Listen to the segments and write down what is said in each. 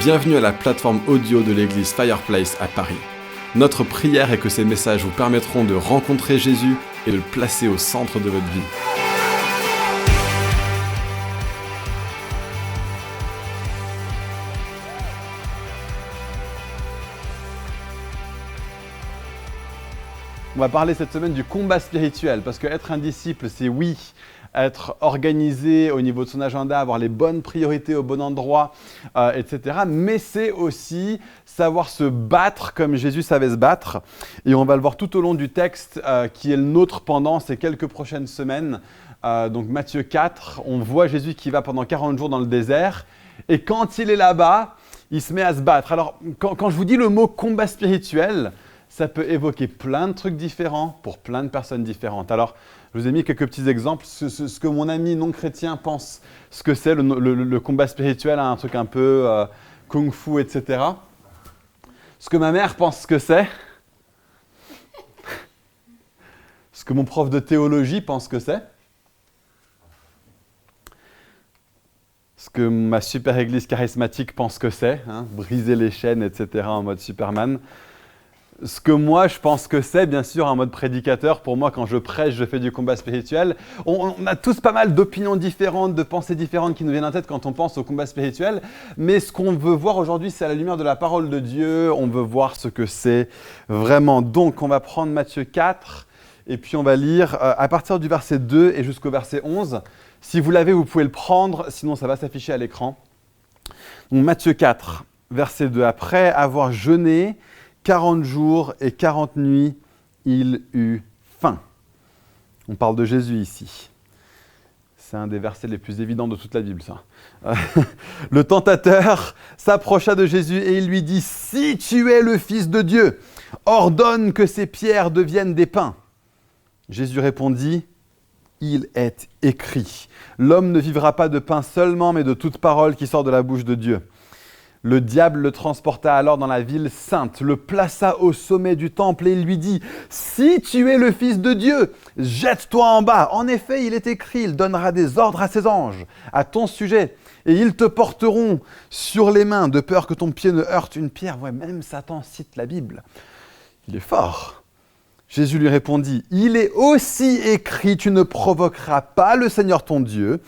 Bienvenue à la plateforme audio de l'église Fireplace à Paris. Notre prière est que ces messages vous permettront de rencontrer Jésus et de le placer au centre de votre vie. On va parler cette semaine du combat spirituel, parce qu'être un disciple, c'est oui, être organisé au niveau de son agenda, avoir les bonnes priorités au bon endroit, etc. Mais c'est aussi savoir se battre comme Jésus savait se battre. Et on va le voir tout au long du texte qui est le nôtre pendant ces quelques prochaines semaines. Donc Matthieu 4, on voit Jésus qui va pendant 40 jours dans le désert. Et quand il est là-bas, il se met à se battre. Alors, quand je vous dis le mot combat spirituel, ça peut évoquer plein de trucs différents pour plein de personnes différentes. Alors, je vous ai mis quelques petits exemples. Ce que mon ami non-chrétien pense, ce que c'est le combat spirituel, un truc un peu kung-fu, etc. Ce que ma mère pense que c'est. Ce que mon prof de théologie pense que c'est. Ce que ma super église charismatique pense que c'est. Briser les chaînes, etc. en mode Superman. Ce que moi, je pense que c'est, bien sûr, en mode prédicateur. Pour moi, quand je prêche, je fais du combat spirituel. On a tous pas mal d'opinions différentes, de pensées différentes qui nous viennent en tête quand on pense au combat spirituel. Mais ce qu'on veut voir aujourd'hui, c'est à la lumière de la parole de Dieu. On veut voir ce que c'est vraiment. Donc, on va prendre Matthieu 4 et puis on va lire à partir du verset 2 et jusqu'au verset 11. Si vous l'avez, vous pouvez le prendre, sinon ça va s'afficher à l'écran. Donc, Matthieu 4, verset 2. Après avoir jeûné 40 jours et 40 nuits, il eut faim. On parle de Jésus ici. C'est un des versets les plus évidents de toute la Bible, ça. Le tentateur s'approcha de Jésus et il lui dit « Si tu es le Fils de Dieu, ordonne que ces pierres deviennent des pains. » Jésus répondit « Il est écrit, l'homme ne vivra pas de pain seulement, mais de toute parole qui sort de la bouche de Dieu. » Le diable le transporta alors dans la ville sainte, le plaça au sommet du temple et il lui dit « Si tu es le Fils de Dieu, jette-toi en bas. En effet, il est écrit, il donnera des ordres à ses anges à ton sujet et ils te porteront sur les mains de peur que ton pied ne heurte une pierre. » Ouais, même Satan cite la Bible. Il est fort. Jésus lui répondit « Il est aussi écrit, tu ne provoqueras pas le Seigneur ton Dieu. »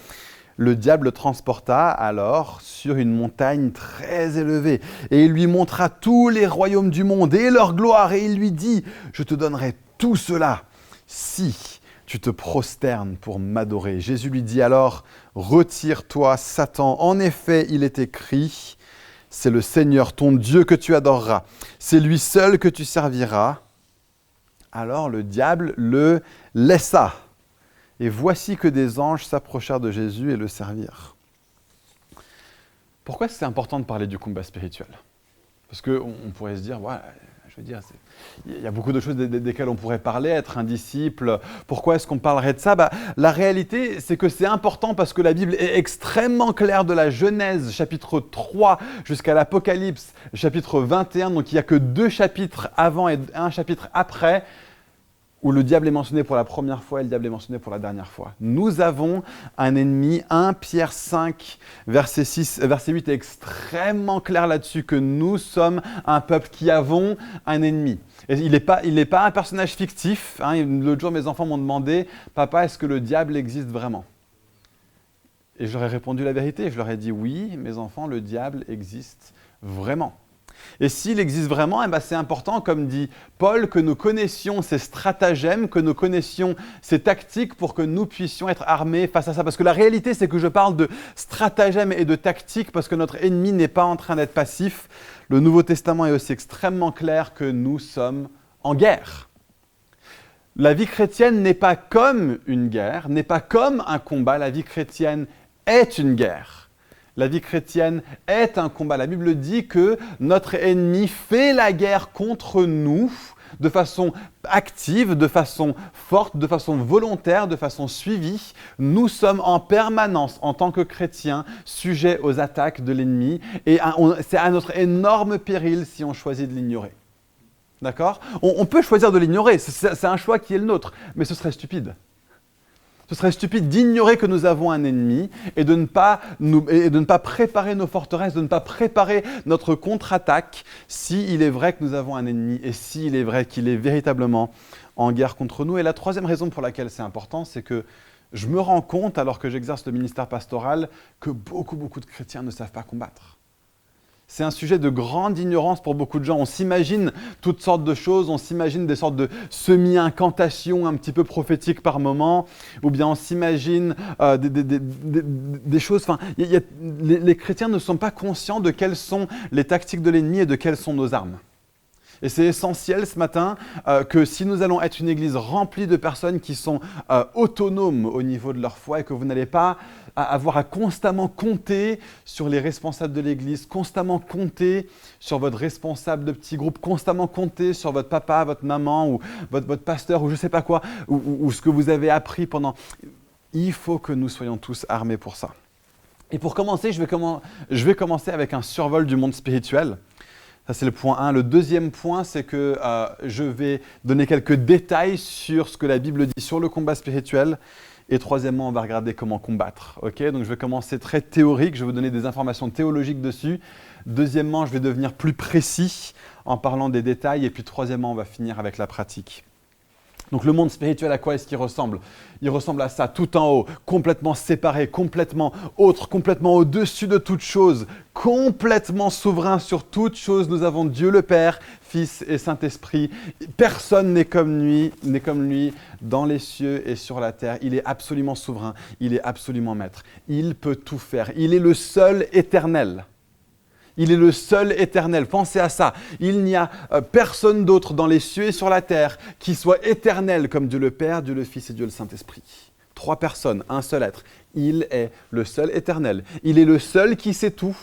Le diable le transporta alors sur une montagne très élevée et il lui montra tous les royaumes du monde et leur gloire et il lui dit « Je te donnerai tout cela si tu te prosternes pour m'adorer. » Jésus lui dit alors « Retire-toi, Satan. En effet, il est écrit, c'est le Seigneur ton Dieu que tu adoreras. C'est lui seul que tu serviras. » Alors le diable le laissa. Et voici que des anges s'approchèrent de Jésus et le servirent. Pourquoi c'est important de parler du combat spirituel ? Parce qu'on pourrait se dire, voilà, je veux dire, il y a beaucoup de choses desquelles on pourrait parler, être un disciple. Pourquoi est-ce qu'on parlerait de ça ? La réalité, c'est que c'est important parce que la Bible est extrêmement claire de la Genèse, chapitre 3, jusqu'à l'Apocalypse, chapitre 21. Donc il n'y a que 2 chapitres avant et 1 chapitre après, où le diable est mentionné pour la première fois et le diable est mentionné pour la dernière fois. Nous avons un ennemi, 1 Pierre 5, verset 8 est extrêmement clair là-dessus, que nous sommes un peuple qui avons un ennemi. Et il n'est pas un personnage fictif. L'autre jour, mes enfants m'ont demandé « Papa, est-ce que le diable existe vraiment ?» Et je leur ai répondu la vérité. Je leur ai dit « Oui, mes enfants, le diable existe vraiment. » Et s'il existe vraiment, c'est important, comme dit Paul, que nous connaissions ses stratagèmes, que nous connaissions ses tactiques pour que nous puissions être armés face à ça. Parce que la réalité, c'est que je parle de stratagèmes et de tactiques parce que notre ennemi n'est pas en train d'être passif. Le Nouveau Testament est aussi extrêmement clair que nous sommes en guerre. La vie chrétienne n'est pas comme une guerre, n'est pas comme un combat. La vie chrétienne est une guerre. La vie chrétienne est un combat. La Bible dit que notre ennemi fait la guerre contre nous de façon active, de façon forte, de façon volontaire, de façon suivie. Nous sommes en permanence, en tant que chrétiens, sujets aux attaques de l'ennemi et c'est à notre énorme péril si on choisit de l'ignorer. D'accord ? On peut choisir de l'ignorer, c'est un choix qui est le nôtre, mais ce serait stupide. Ce serait stupide d'ignorer que nous avons un ennemi et de ne pas préparer nos forteresses, de ne pas préparer notre contre-attaque s'il est vrai que nous avons un ennemi et s'il est vrai qu'il est véritablement en guerre contre nous. Et la troisième raison pour laquelle c'est important, c'est que je me rends compte, alors que j'exerce le ministère pastoral, que beaucoup de chrétiens ne savent pas combattre. C'est un sujet de grande ignorance pour beaucoup de gens. On s'imagine toutes sortes de choses, on s'imagine des sortes de semi-incantations un petit peu prophétiques par moment, ou bien on s'imagine des choses... Enfin, les chrétiens ne sont pas conscients de quelles sont les tactiques de l'ennemi et de quelles sont nos armes. Et c'est essentiel ce matin que si nous allons être une église remplie de personnes qui sont autonomes au niveau de leur foi et que vous n'allez pas avoir à constamment compter sur les responsables de l'église, constamment compter sur votre responsable de petit groupe, constamment compter sur votre papa, votre maman ou votre pasteur ou je ne sais pas quoi, ou ce que vous avez appris pendant... Il faut que nous soyons tous armés pour ça. Et pour commencer, je vais commencer avec un survol du monde spirituel. Ça, c'est le point 1. Le deuxième point, c'est que je vais donner quelques détails sur ce que la Bible dit sur le combat spirituel. Et troisièmement, on va regarder comment combattre. Okay, donc, je vais commencer très théorique. Je vais vous donner des informations théologiques dessus. Deuxièmement, je vais devenir plus précis en parlant des détails. Et puis, troisièmement, on va finir avec la pratique. Donc le monde spirituel, à quoi est-ce qu'il ressemble? Il ressemble à ça, tout en haut, complètement séparé, complètement autre, complètement au-dessus de toute chose, complètement souverain sur toute chose. Nous avons Dieu le Père, Fils et Saint-Esprit. Personne n'est comme lui dans les cieux et sur la terre. Il est absolument souverain, il est absolument maître. Il peut tout faire. Il est le seul éternel. Il est le seul éternel. Pensez à ça. Il n'y a personne d'autre dans les cieux et sur la terre qui soit éternel comme Dieu le Père, Dieu le Fils et Dieu le Saint-Esprit. 3 personnes, un seul être. Il est le seul éternel. Il est le seul qui sait tout.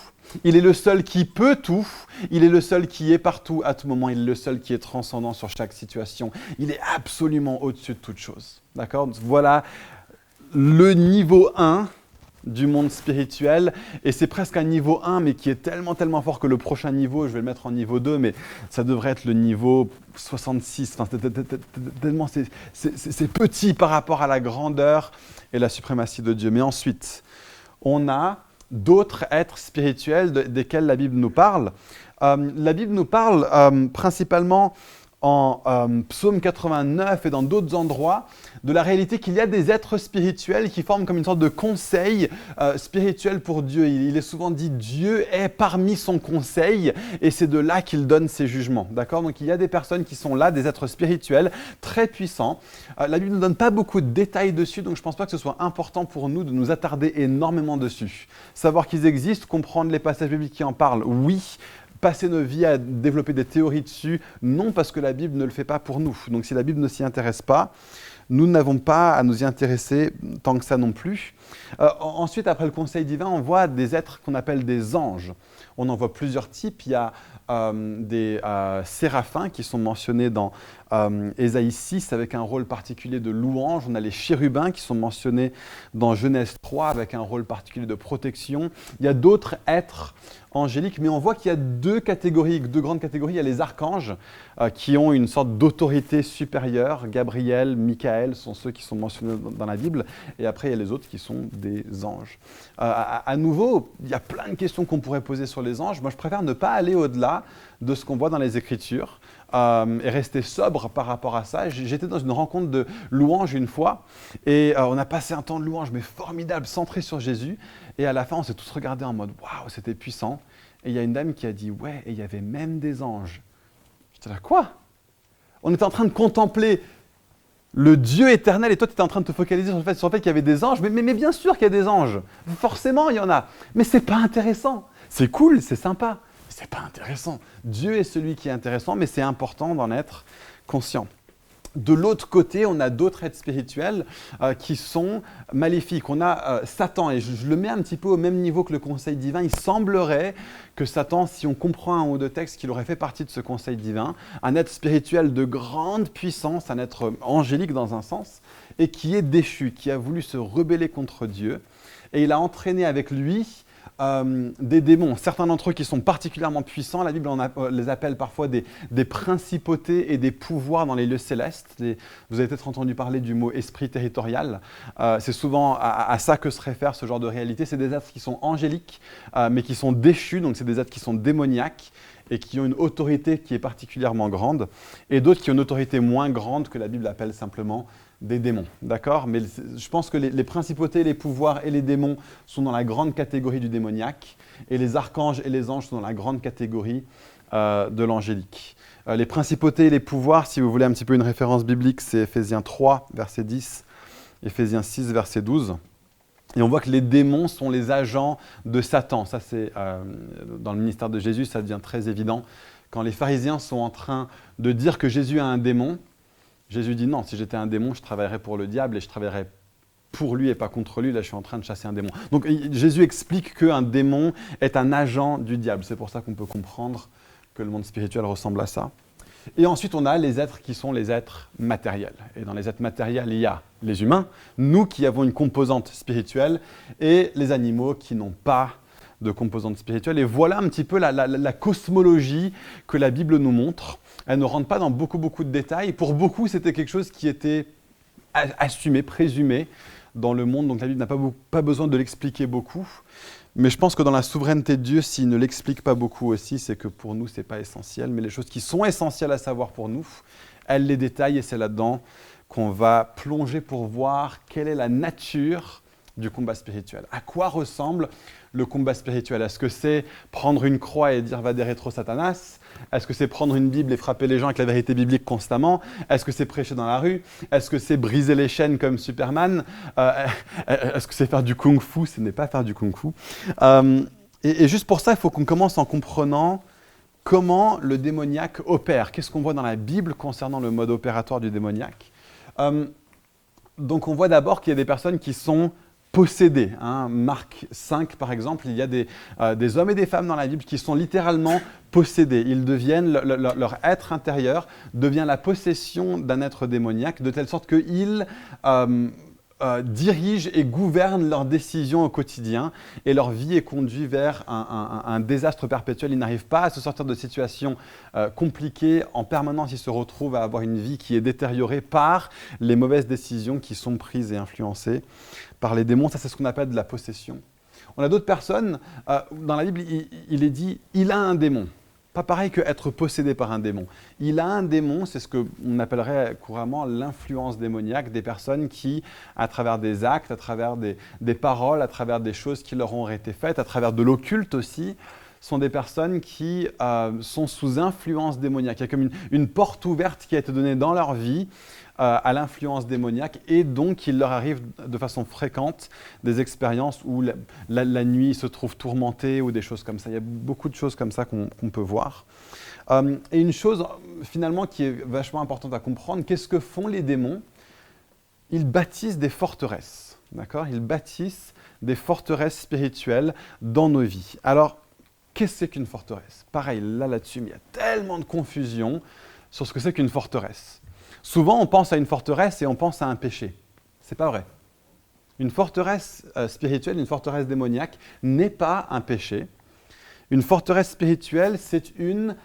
Il est le seul qui peut tout. Il est le seul qui est partout à tout moment. Il est le seul qui est transcendant sur chaque situation. Il est absolument au-dessus de toute chose. D'accord? Voilà le niveau 1 du monde spirituel, et c'est presque un niveau 1, mais qui est tellement fort que le prochain niveau, je vais le mettre en niveau 2, mais ça devrait être le niveau 66, enfin, tellement c'est petit par rapport à la grandeur et la suprématie de Dieu. Mais ensuite, on a d'autres êtres spirituels desquels la Bible nous parle. La Bible nous parle principalement en Psaume 89 et dans d'autres endroits, de la réalité qu'il y a des êtres spirituels qui forment comme une sorte de conseil spirituel pour Dieu. Il est souvent dit Dieu est parmi son conseil et c'est de là qu'il donne ses jugements. D'accord? Donc il y a des personnes qui sont là, des êtres spirituels très puissants. La Bible ne donne pas beaucoup de détails dessus, donc je ne pense pas que ce soit important pour nous de nous attarder énormément dessus. Savoir qu'ils existent, comprendre les passages bibliques qui en parlent, oui. Passer nos vies à développer des théories dessus, non, parce que la Bible ne le fait pas pour nous. Donc si la Bible ne s'y intéresse pas, nous n'avons pas à nous y intéresser tant que ça non plus. Ensuite, après le conseil divin, on voit des êtres qu'on appelle des anges. On en voit plusieurs types. Il y a des séraphins qui sont mentionnés dans Ésaïe 6 avec un rôle particulier de louange. On a les chérubins qui sont mentionnés dans Genèse 3 avec un rôle particulier de protection. Il y a d'autres êtres angéliques, mais on voit qu'il y a deux grandes catégories. Il y a les archanges qui ont une sorte d'autorité supérieure. Gabriel, Michaël sont ceux qui sont mentionnés dans la Bible. Et après, il y a les autres qui sont des anges. À nouveau, il y a plein de questions qu'on pourrait poser sur les anges. Moi, je préfère ne pas aller au-delà de ce qu'on voit dans les Écritures et rester sobre par rapport à ça. J'étais dans une rencontre de louange une fois et on a passé un temps de louange, mais formidable, centré sur Jésus. Et à la fin, on s'est tous regardés en mode « Waouh, c'était puissant ». Et il y a une dame qui a dit « Ouais, et il y avait même des anges ». J'étais là « Quoi ?» On était en train de contempler le Dieu éternel et toi, tu étais en train de te focaliser sur le fait qu'il y avait des anges. Mais bien sûr qu'il y a des anges. Forcément, il y en a. Mais ce n'est pas intéressant. C'est cool, c'est sympa. Mais ce n'est pas intéressant. Dieu est celui qui est intéressant, mais c'est important d'en être conscient. De l'autre côté, on a d'autres êtres spirituels qui sont maléfiques. On a Satan, et je le mets un petit peu au même niveau que le conseil divin. Il semblerait que Satan, si on comprend un ou deux textes, qu'il aurait fait partie de ce conseil divin, un être spirituel de grande puissance, un être angélique dans un sens, et qui est déchu, qui a voulu se rebeller contre Dieu. Et il a entraîné avec lui des démons, certains d'entre eux qui sont particulièrement puissants. La Bible les appelle parfois des principautés et des pouvoirs dans les lieux célestes. Vous avez peut-être entendu parler du mot esprit territorial. C'est souvent à ça que se réfère ce genre de réalité. C'est des êtres qui sont angéliques, mais qui sont déchus, donc c'est des êtres qui sont démoniaques et qui ont une autorité qui est particulièrement grande, et d'autres qui ont une autorité moins grande que la Bible appelle simplement des démons, d'accord? Mais je pense que les principautés, les pouvoirs et les démons sont dans la grande catégorie du démoniaque, et les archanges et les anges sont dans la grande catégorie de l'angélique. Les principautés et les pouvoirs, si vous voulez un petit peu une référence biblique, c'est Éphésiens 3, verset 10, Éphésiens 6, verset 12. Et on voit que les démons sont les agents de Satan. Ça, c'est dans le ministère de Jésus, ça devient très évident. Quand les pharisiens sont en train de dire que Jésus a un démon, Jésus dit non, si j'étais un démon, je travaillerais pour le diable et je travaillerais pour lui et pas contre lui. Là, je suis en train de chasser un démon. Donc Jésus explique qu'un démon est un agent du diable. C'est pour ça qu'on peut comprendre que le monde spirituel ressemble à ça. Et ensuite, on a les êtres qui sont les êtres matériels. Et dans les êtres matériels, il y a les humains, nous qui avons une composante spirituelle, et les animaux qui n'ont pas de composante spirituelle. Et voilà un petit peu la cosmologie que la Bible nous montre. Elle ne rentre pas dans beaucoup de détails. Pour beaucoup, c'était quelque chose qui était assumé, présumé dans le monde. Donc la Bible n'a pas besoin de l'expliquer beaucoup. Mais je pense que dans la souveraineté de Dieu, s'il ne l'explique pas beaucoup aussi, c'est que pour nous, ce n'est pas essentiel. Mais les choses qui sont essentielles à savoir pour nous, elle les détaille et c'est là-dedans qu'on va plonger pour voir quelle est la nature du combat spirituel. À quoi ressemble le combat spirituel? Est-ce que c'est prendre une croix et dire « va des rétro Satanas » ? Est-ce que c'est prendre une Bible et frapper les gens avec la vérité biblique constamment? Est-ce que c'est prêcher dans la rue? Est-ce que c'est briser les chaînes comme Superman? Est-ce que c'est faire du kung-fu? Ce n'est pas faire du kung-fu. Et juste pour ça, il faut qu'on commence en comprenant comment le démoniaque opère. Qu'est-ce qu'on voit dans la Bible concernant le mode opératoire du démoniaque? Donc on voit d'abord qu'il y a des personnes qui sont possédés. Marc 5, par exemple, il y a des hommes et des femmes dans la Bible qui sont littéralement possédés. Ils deviennent, leur être intérieur devient la possession d'un être démoniaque, de telle sorte qu'ils dirigent et gouvernent leurs décisions au quotidien, et leur vie est conduite vers un désastre perpétuel. Ils n'arrivent pas à se sortir de situations compliquées. En permanence, ils se retrouvent à avoir une vie qui est détériorée par les mauvaises décisions qui sont prises et influencées par les démons. Ça, c'est ce qu'on appelle de la possession. On a d'autres personnes, dans la Bible, il est dit « il a un démon ». Pas pareil qu'être possédé par un démon. Il a un démon, c'est ce qu'on appellerait couramment l'influence démoniaque, des personnes qui, à travers des actes, à travers des paroles, à travers des choses qui leur ont été faites, à travers de l'occulte aussi, sont des personnes qui sont sous influence démoniaque. Il y a comme une porte ouverte qui a été donnée dans leur vie à l'influence démoniaque, et donc il leur arrive de façon fréquente des expériences où la nuit se trouve tourmentée ou des choses comme ça. Il y a beaucoup de choses comme ça qu'on peut voir. Et une chose finalement qui est vachement importante à comprendre, qu'est-ce que font les démons? Ils bâtissent des forteresses, d'accord? Ils bâtissent des forteresses spirituelles dans nos vies. Alors, qu'est-ce que c'est qu'une forteresse? Pareil, là-dessus, il y a tellement de confusion sur ce que c'est qu'une forteresse. Souvent, on pense à une forteresse et on pense à un péché. Ce n'est pas vrai. Une forteresse spirituelle, une forteresse démoniaque n'est pas un péché. Une forteresse spirituelle, c'est une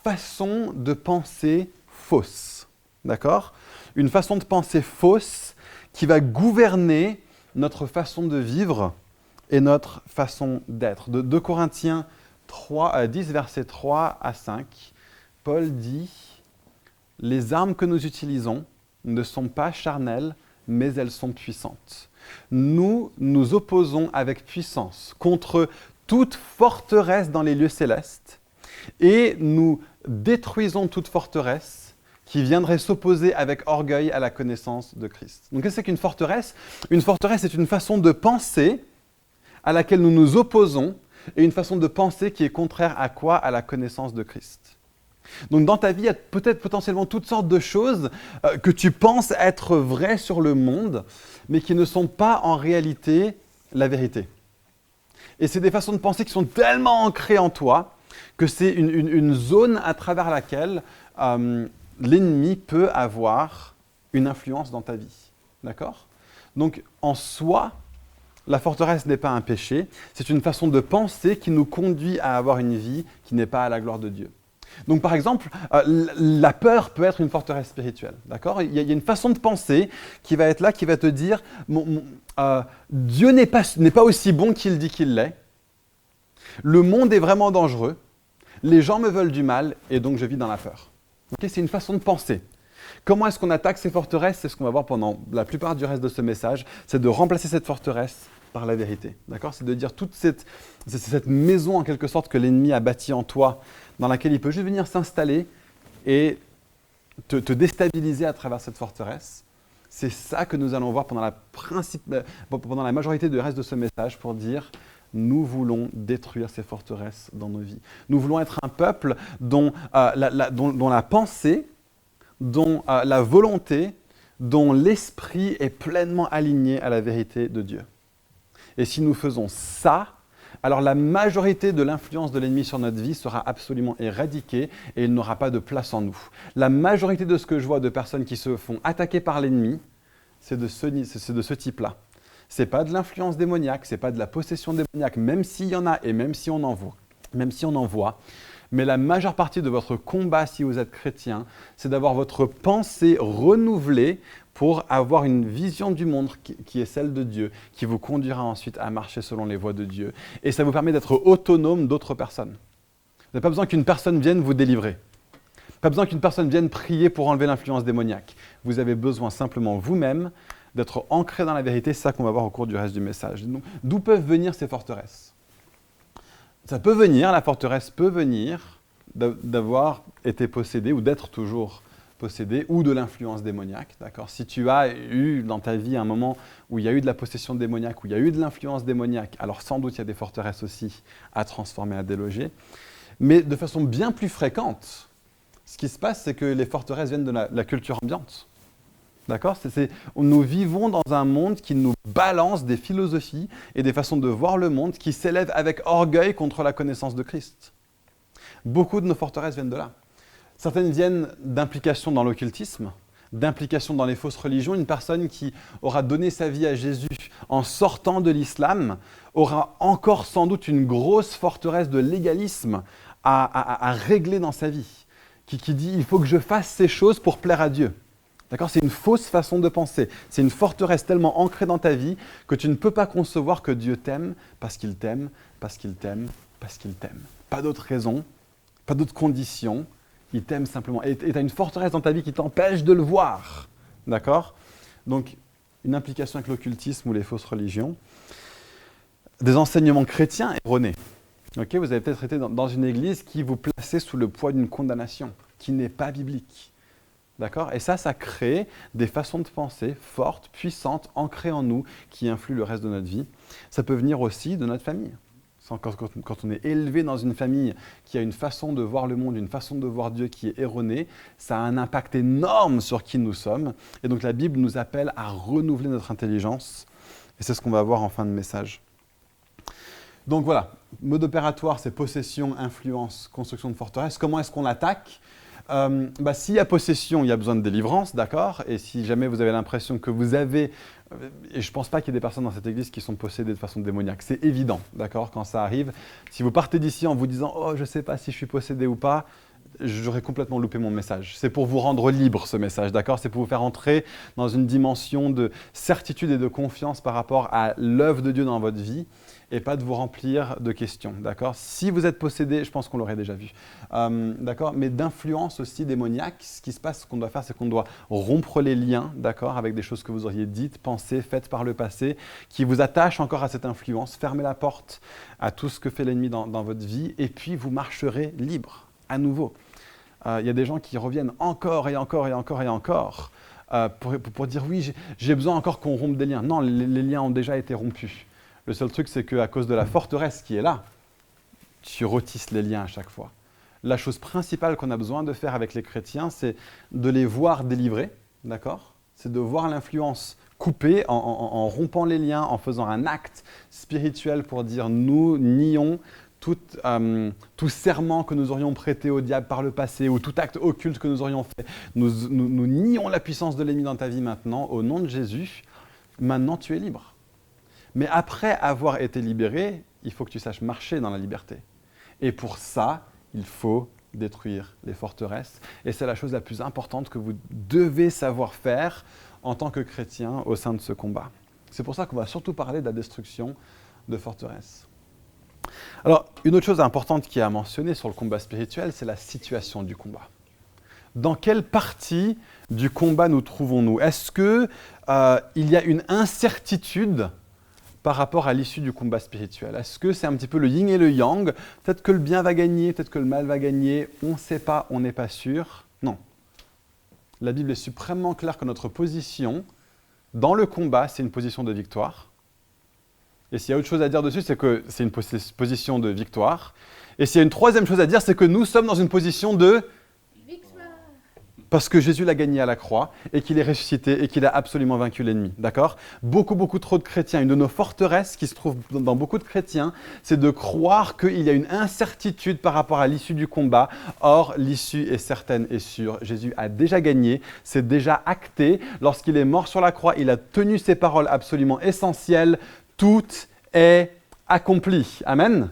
façon de penser fausse. D'accord? Une façon de penser fausse qui va gouverner notre façon de vivre et notre façon d'être. De 2 Corinthiens 10, versets 3 à 5, Paul dit « Les armes que nous utilisons ne sont pas charnelles, mais elles sont puissantes. Nous nous opposons avec puissance contre toute forteresse dans les lieux célestes et nous détruisons toute forteresse qui viendrait s'opposer avec orgueil à la connaissance de Christ. » Donc qu'est-ce que c'est qu'une forteresse? Une forteresse, c'est une façon de penser à laquelle nous nous opposons et une façon de penser qui est contraire à quoi? À la connaissance de Christ. Donc dans ta vie, il y a peut-être potentiellement toutes sortes de choses que tu penses être vraies sur le monde, mais qui ne sont pas en réalité la vérité. Et c'est des façons de penser qui sont tellement ancrées en toi que c'est une zone à travers laquelle l'ennemi peut avoir une influence dans ta vie. D'accord? Donc en soi, La forteresse n'est pas un péché, c'est une façon de penser qui nous conduit à avoir une vie qui n'est pas à la gloire de Dieu. Donc par exemple, la peur peut être une forteresse spirituelle, d'accord ? Il y a une façon de penser qui va être là, qui va te dire Dieu n'est pas aussi bon qu'il dit qu'il l'est, le monde est vraiment dangereux, les gens me veulent du mal et donc je vis dans la peur. Okay, c'est une façon de penser. Comment est-ce qu'on attaque ces forteresses ? C'est ce qu'on va voir pendant la plupart du reste de ce message, c'est de remplacer cette forteresse par la vérité. D'accord ? C'est de dire toute cette maison en quelque sorte que l'ennemi a bâtie en toi, dans laquelle il peut juste venir s'installer et te déstabiliser à travers cette forteresse. C'est ça que nous allons voir pendant la majorité du reste de ce message pour dire nous voulons détruire ces forteresses dans nos vies. Nous voulons être un peuple dont la pensée, dont la volonté, dont l'esprit est pleinement aligné à la vérité de Dieu. Et si nous faisons ça, alors la majorité de l'influence de l'ennemi sur notre vie sera absolument éradiquée et il n'aura pas de place en nous. La majorité de ce que je vois de personnes qui se font attaquer par l'ennemi, c'est de ce type-là. Ce n'est pas de l'influence démoniaque, ce n'est pas de la possession démoniaque, même s'il y en a et même si on en voit. Mais la majeure partie de votre combat, si vous êtes chrétien, c'est d'avoir votre pensée renouvelée pour avoir une vision du monde qui est celle de Dieu, qui vous conduira ensuite à marcher selon les voies de Dieu. Et ça vous permet d'être autonome d'autres personnes. Vous n'avez pas besoin qu'une personne vienne vous délivrer. Pas besoin qu'une personne vienne prier pour enlever l'influence démoniaque. Vous avez besoin simplement vous-même d'être ancré dans la vérité. C'est ça qu'on va voir au cours du reste du message. Donc, d'où peuvent venir ces forteresses ? La forteresse peut venir d'avoir été possédé ou d'être toujours possédé ou de l'influence démoniaque. D'accord ? Si tu as eu dans ta vie un moment où il y a eu de la possession démoniaque, où il y a eu de l'influence démoniaque, alors sans doute il y a des forteresses aussi à transformer, à déloger. Mais de façon bien plus fréquente, ce qui se passe, c'est que les forteresses viennent de la culture ambiante. D'accord ? Nous vivons dans un monde qui nous balance des philosophies et des façons de voir le monde qui s'élèvent avec orgueil contre la connaissance de Christ. Beaucoup de nos forteresses viennent de là. Certaines viennent d'implications dans l'occultisme, d'implications dans les fausses religions. Une personne qui aura donné sa vie à Jésus en sortant de l'islam aura encore sans doute une grosse forteresse de légalisme à régler dans sa vie, qui dit « il faut que je fasse ces choses pour plaire à Dieu ». D'accord ? C'est une fausse façon de penser. C'est une forteresse tellement ancrée dans ta vie que tu ne peux pas concevoir que Dieu t'aime parce qu'il t'aime, parce qu'il t'aime, parce qu'il t'aime. Pas d'autre raison, pas d'autres conditions. Il t'aime simplement. Et tu as une forteresse dans ta vie qui t'empêche de le voir. D'accord ? Donc, une implication avec l'occultisme ou les fausses religions. Des enseignements chrétiens erronés. Okay ? Vous avez peut-être été dans une église qui vous plaçait sous le poids d'une condamnation qui n'est pas biblique. D'accord ? Et ça crée des façons de penser fortes, puissantes, ancrées en nous, qui influent le reste de notre vie. Ça peut venir aussi de notre famille. Quand on est élevé dans une famille qui a une façon de voir le monde, une façon de voir Dieu qui est erronée, ça a un impact énorme sur qui nous sommes. Et donc la Bible nous appelle à renouveler notre intelligence. Et c'est ce qu'on va voir en fin de message. Donc voilà, mode opératoire, c'est possession, influence, construction de forteresse. Comment est-ce qu'on l'attaque ? S'il y a possession, il y a besoin de délivrance, d'accord ? Et si jamais vous avez l'impression que vous avez... Et je ne pense pas qu'il y ait des personnes dans cette église qui sont possédées de façon démoniaque. C'est évident, d'accord ? Quand ça arrive, si vous partez d'ici en vous disant « Oh, je ne sais pas si je suis possédé ou pas », j'aurais complètement loupé mon message. C'est pour vous rendre libre, ce message, d'accord ? C'est pour vous faire entrer dans une dimension de certitude et de confiance par rapport à l'œuvre de Dieu dans votre vie et pas de vous remplir de questions, d'accord ? Si vous êtes possédé, je pense qu'on l'aurait déjà vu, d'accord ? Mais d'influence aussi démoniaque, ce qui se passe, ce qu'on doit faire, c'est qu'on doit rompre les liens, d'accord ? Avec des choses que vous auriez dites, pensées, faites par le passé, qui vous attachent encore à cette influence. Fermez la porte à tout ce que fait l'ennemi dans votre vie et puis vous marcherez libre, à nouveau. Il y a des gens qui reviennent encore et encore et encore et encore pour dire oui, j'ai besoin encore qu'on rompe des liens. Non, les liens ont déjà été rompus. Le seul truc, c'est qu'à cause de la forteresse qui est là, tu retisses les liens à chaque fois. La chose principale qu'on a besoin de faire avec les chrétiens, c'est de les voir délivrés, d'accord ? C'est de voir l'influence coupée en rompant les liens, en faisant un acte spirituel pour dire nous nions tout serment que nous aurions prêté au diable par le passé ou tout acte occulte que nous aurions fait. Nous nions la puissance de l'ennemi dans ta vie maintenant. Au nom de Jésus, maintenant tu es libre. Mais après avoir été libéré, il faut que tu saches marcher dans la liberté. Et pour ça, il faut détruire les forteresses. Et c'est la chose la plus importante que vous devez savoir faire en tant que chrétien au sein de ce combat. C'est pour ça qu'on va surtout parler de la destruction de forteresses. Alors, une autre chose importante qui est à mentionner sur le combat spirituel, c'est la situation du combat. Dans quelle partie du combat nous trouvons-nous? Est-ce qu'il y a une incertitude par rapport à l'issue du combat spirituel? Est-ce que c'est un petit peu le yin et le yang? Peut-être que le bien va gagner, peut-être que le mal va gagner, on ne sait pas, on n'est pas sûr. Non. La Bible est suprêmement claire que notre position dans le combat, c'est une position de victoire. Et s'il y a autre chose à dire dessus, c'est que c'est une position de victoire. Et s'il y a une troisième chose à dire, c'est que nous sommes dans une position de victoire. Parce que Jésus l'a gagné à la croix et qu'il est ressuscité et qu'il a absolument vaincu l'ennemi. D'accord? Beaucoup trop de chrétiens, une de nos forteresses qui se trouve dans beaucoup de chrétiens, c'est de croire qu'il y a une incertitude par rapport à l'issue du combat. Or, l'issue est certaine et sûre. Jésus a déjà gagné, c'est déjà acté. Lorsqu'il est mort sur la croix, il a tenu ses paroles absolument essentielles. Tout est accompli. Amen.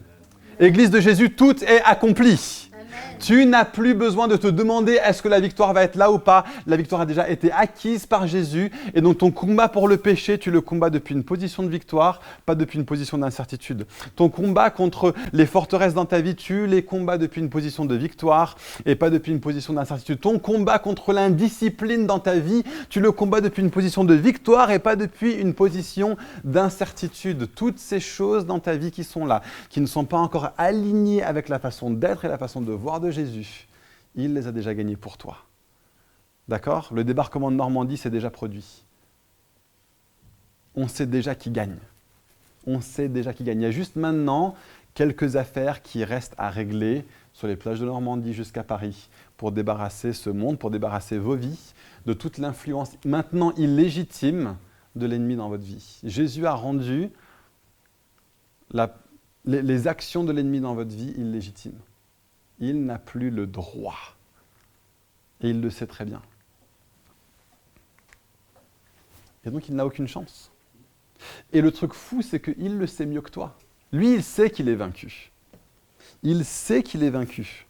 Église de Jésus, tout est accompli. Amen. Tu n'as plus besoin de te demander est-ce que la victoire va être là ou pas. La victoire a déjà été acquise par Jésus. Et donc ton combat pour le péché, tu le combats depuis une position de victoire, pas depuis une position d'incertitude. Ton combat contre les forteresses dans ta vie, tu les combats depuis une position de victoire et pas depuis une position d'incertitude. Ton combat contre l'indiscipline dans ta vie, tu le combats depuis une position de victoire et pas depuis une position d'incertitude. Toutes ces choses dans ta vie qui sont là, qui ne sont pas encore alignées avec la façon d'être et la façon de voir de Jésus, il les a déjà gagnés pour toi. D'accord? Le débarquement de Normandie s'est déjà produit. On sait déjà qui gagne. On sait déjà qui gagne. Il y a juste maintenant quelques affaires qui restent à régler sur les plages de Normandie jusqu'à Paris pour débarrasser ce monde, pour débarrasser vos vies de toute l'influence maintenant illégitime de l'ennemi dans votre vie. Jésus a rendu les actions de l'ennemi dans votre vie illégitimes. Il n'a plus le droit. Et il le sait très bien. Et donc, il n'a aucune chance. Et le truc fou, c'est qu'il le sait mieux que toi. Lui, il sait qu'il est vaincu. Il sait qu'il est vaincu.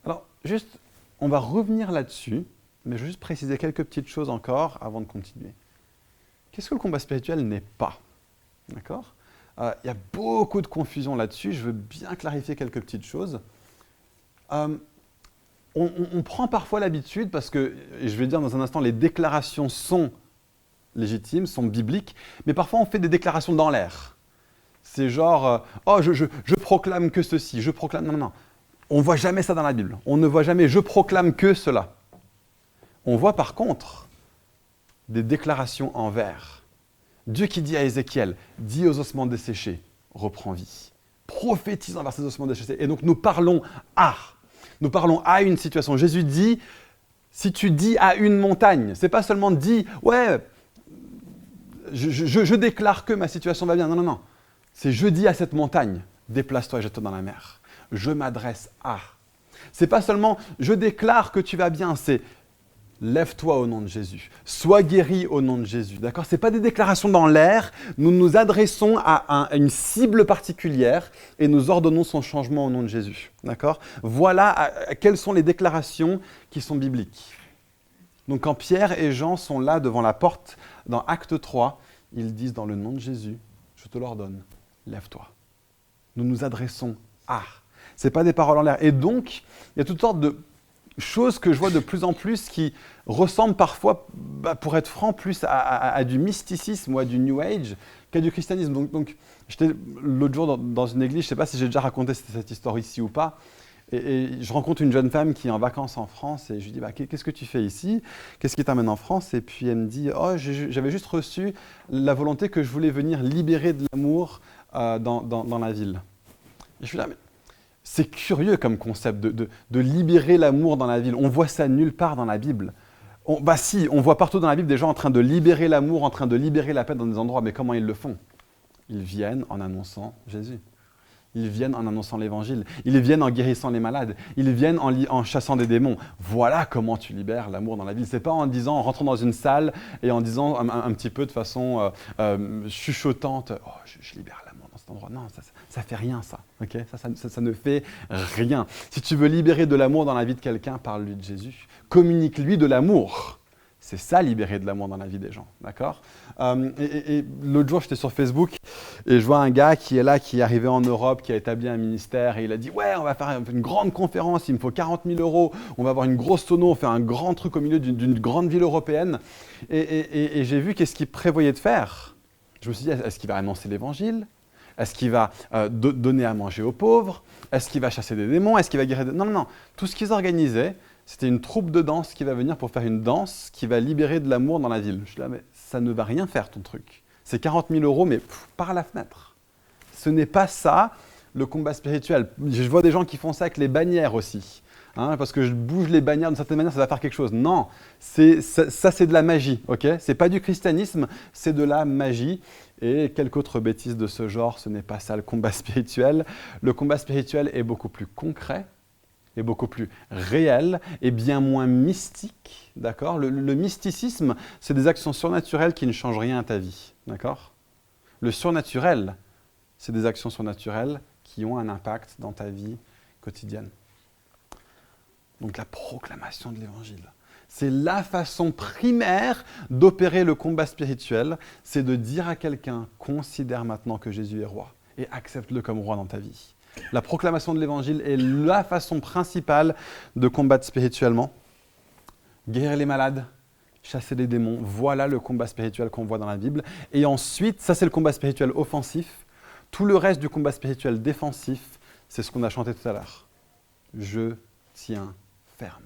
Alors, juste, on va revenir là-dessus, mais je vais juste préciser quelques petites choses encore avant de continuer. Qu'est-ce que le combat spirituel n'est pas? D'accord? Il y a beaucoup de confusion là-dessus. Je veux bien clarifier quelques petites choses. On prend parfois l'habitude, parce que, et je vais dire dans un instant, les déclarations sont légitimes, sont bibliques, mais parfois on fait des déclarations dans l'air. C'est genre, je proclame que ceci, je proclame... Non. On ne voit jamais ça dans la Bible. On ne voit jamais « je proclame que cela ». On voit par contre des déclarations en vers. Dieu qui dit à Ézéchiel, dis aux ossements desséchés, reprends vie. Prophétise envers ces ossements desséchés. Et donc nous parlons à une situation. Jésus dit, si tu dis à une montagne, c'est pas seulement dis, ouais, je déclare que ma situation va bien. Non. C'est je dis à cette montagne, déplace-toi et jette-toi dans la mer. Je m'adresse à. C'est pas seulement je déclare que tu vas bien, c'est lève-toi au nom de Jésus. Sois guéri au nom de Jésus. D'accord? Ce n'est pas des déclarations dans l'air. Nous nous adressons à une cible particulière et nous ordonnons son changement au nom de Jésus. D'accord? Voilà quelles sont les déclarations qui sont bibliques. Donc quand Pierre et Jean sont là devant la porte dans Acte 3, ils disent dans le nom de Jésus, je te l'ordonne, lève-toi. Nous nous adressons à. Ce n'est pas des paroles en l'air. Et donc, il y a toutes sortes de choses que je vois de plus en plus qui ressemblent parfois, pour être franc, plus à du mysticisme ou à du New Age qu'à du christianisme. Donc j'étais l'autre jour dans une église, je ne sais pas si j'ai déjà raconté cette histoire ici ou pas, et je rencontre une jeune femme qui est en vacances en France et je lui dis qu'est-ce que tu fais ici? Qu'est-ce qui t'amène en France? Et puis elle me dit j'avais juste reçu la volonté que je voulais venir libérer de l'amour dans la ville. Et je suis là, mais c'est curieux comme concept de libérer l'amour dans la ville. On voit ça nulle part dans la Bible. On voit partout dans la Bible des gens en train de libérer l'amour, en train de libérer la paix dans des endroits, mais comment ils le font? Ils viennent en annonçant Jésus. Ils viennent en annonçant l'évangile. Ils viennent en guérissant les malades. Ils viennent en chassant des démons. Voilà comment tu libères l'amour dans la ville. Ce n'est pas en disant, en rentrant dans une salle et en disant un petit peu de façon chuchotante, « Oh, je libère l'amour dans cet endroit. » Non, ça ne fait rien, ça. Okay, ça ne fait rien. Si tu veux libérer de l'amour dans la vie de quelqu'un, parle-lui de Jésus. Communique-lui de l'amour. C'est ça, libérer de l'amour dans la vie des gens, d'accord? Et l'autre jour, j'étais sur Facebook et je vois un gars qui est là, qui est arrivé en Europe, qui a établi un ministère et il a dit « Ouais, on va faire une grande conférence, il me faut 40 000 €, on va avoir une grosse sono, on fait un grand truc au milieu d'une grande ville européenne. » Et j'ai vu qu'est-ce qu'il prévoyait de faire. Je me suis dit, est-ce qu'il va annoncer l'évangile? Est-ce qu'il va donner à manger aux pauvres? Est-ce qu'il va chasser des démons? Est-ce qu'il va guérir des... Non, non, non. Tout ce qu'ils organisaient, c'était une troupe de danse qui va venir pour faire une danse qui va libérer de l'amour dans la ville. Je suis là, mais ça ne va rien faire ton truc. C'est 40 000 €, mais par la fenêtre. Ce n'est pas ça, le combat spirituel. Je vois des gens qui font ça avec les bannières aussi. Hein, parce que je bouge les bannières d'une certaine manière, ça va faire quelque chose. Non, ça c'est de la magie. Okay, ce n'est pas du christianisme, c'est de la magie. Et quelque autre bêtise de ce genre, ce n'est pas ça le combat spirituel. Le combat spirituel est beaucoup plus concret, est beaucoup plus réel et bien moins mystique, d'accord? Le mysticisme, c'est des actions surnaturelles qui ne changent rien à ta vie, d'accord? Le surnaturel, c'est des actions surnaturelles qui ont un impact dans ta vie quotidienne. Donc la proclamation de l'évangile, c'est la façon primaire d'opérer le combat spirituel, c'est de dire à quelqu'un, considère maintenant que Jésus est roi et accepte-le comme roi dans ta vie. La proclamation de l'évangile est la façon principale de combattre spirituellement. Guérir les malades, chasser les démons, voilà le combat spirituel qu'on voit dans la Bible. Et ensuite, ça c'est le combat spirituel offensif. Tout le reste du combat spirituel défensif, c'est ce qu'on a chanté tout à l'heure. Je tiens ferme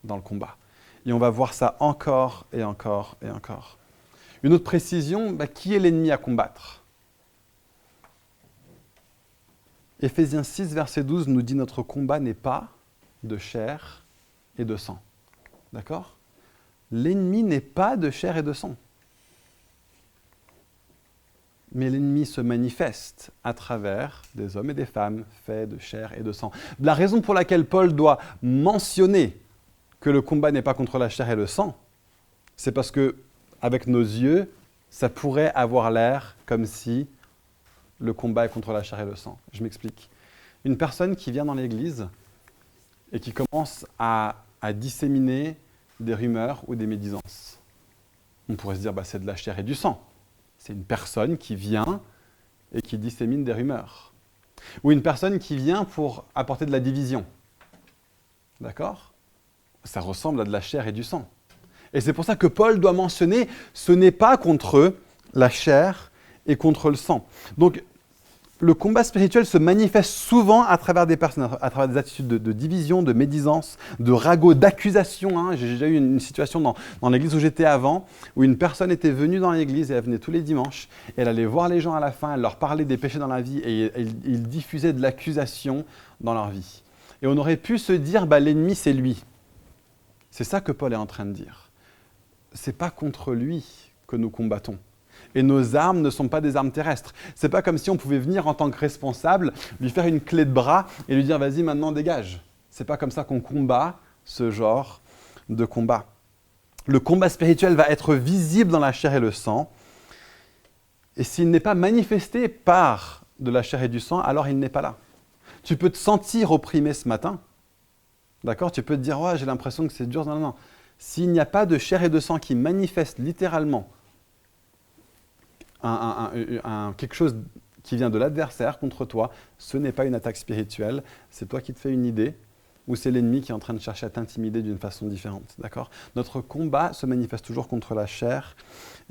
dans le combat. Et on va voir ça encore et encore et encore. Une autre précision, qui est l'ennemi à combattre? Éphésiens 6, verset 12 nous dit « Notre combat n'est pas de chair et de sang. » D'accord? L'ennemi n'est pas de chair et de sang. Mais l'ennemi se manifeste à travers des hommes et des femmes faits de chair et de sang. La raison pour laquelle Paul doit mentionner que le combat n'est pas contre la chair et le sang, c'est parce que, avec nos yeux, ça pourrait avoir l'air comme si le combat est contre la chair et le sang. Je m'explique. Une personne qui vient dans l'église et qui commence à disséminer des rumeurs ou des médisances. On pourrait se dire, c'est de la chair et du sang. C'est une personne qui vient et qui dissémine des rumeurs. Ou une personne qui vient pour apporter de la division. D'accord? Ça ressemble à de la chair et du sang. Et c'est pour ça que Paul doit mentionner, ce n'est pas contre la chair et contre le sang. Donc, le combat spirituel se manifeste souvent à travers des personnes, à travers des attitudes de division, de médisance, de ragot, d'accusation. Hein. J'ai déjà eu une situation dans l'église où j'étais avant, où une personne était venue dans l'église et elle venait tous les dimanches, et elle allait voir les gens à la fin, elle leur parlait des péchés dans la vie, et il diffusait de l'accusation dans leur vie. Et on aurait pu se dire, l'ennemi c'est lui. C'est ça que Paul est en train de dire. C'est pas contre lui que nous combattons. Et nos armes ne sont pas des armes terrestres. C'est pas comme si on pouvait venir en tant que responsable, lui faire une clé de bras et lui dire « vas-y, maintenant dégage ». C'est pas comme ça qu'on combat ce genre de combat. Le combat spirituel va être visible dans la chair et le sang. Et s'il n'est pas manifesté par de la chair et du sang, alors il n'est pas là. Tu peux te sentir opprimé ce matin. D'accord? Tu peux te dire « ouais, j'ai l'impression que c'est dur ». Non, non, non. S'il n'y a pas de chair et de sang qui manifeste littéralement quelque chose qui vient de l'adversaire contre toi, ce n'est pas une attaque spirituelle, c'est toi qui te fais une idée, ou c'est l'ennemi qui est en train de chercher à t'intimider d'une façon différente. D'accord? Notre combat se manifeste toujours contre la chair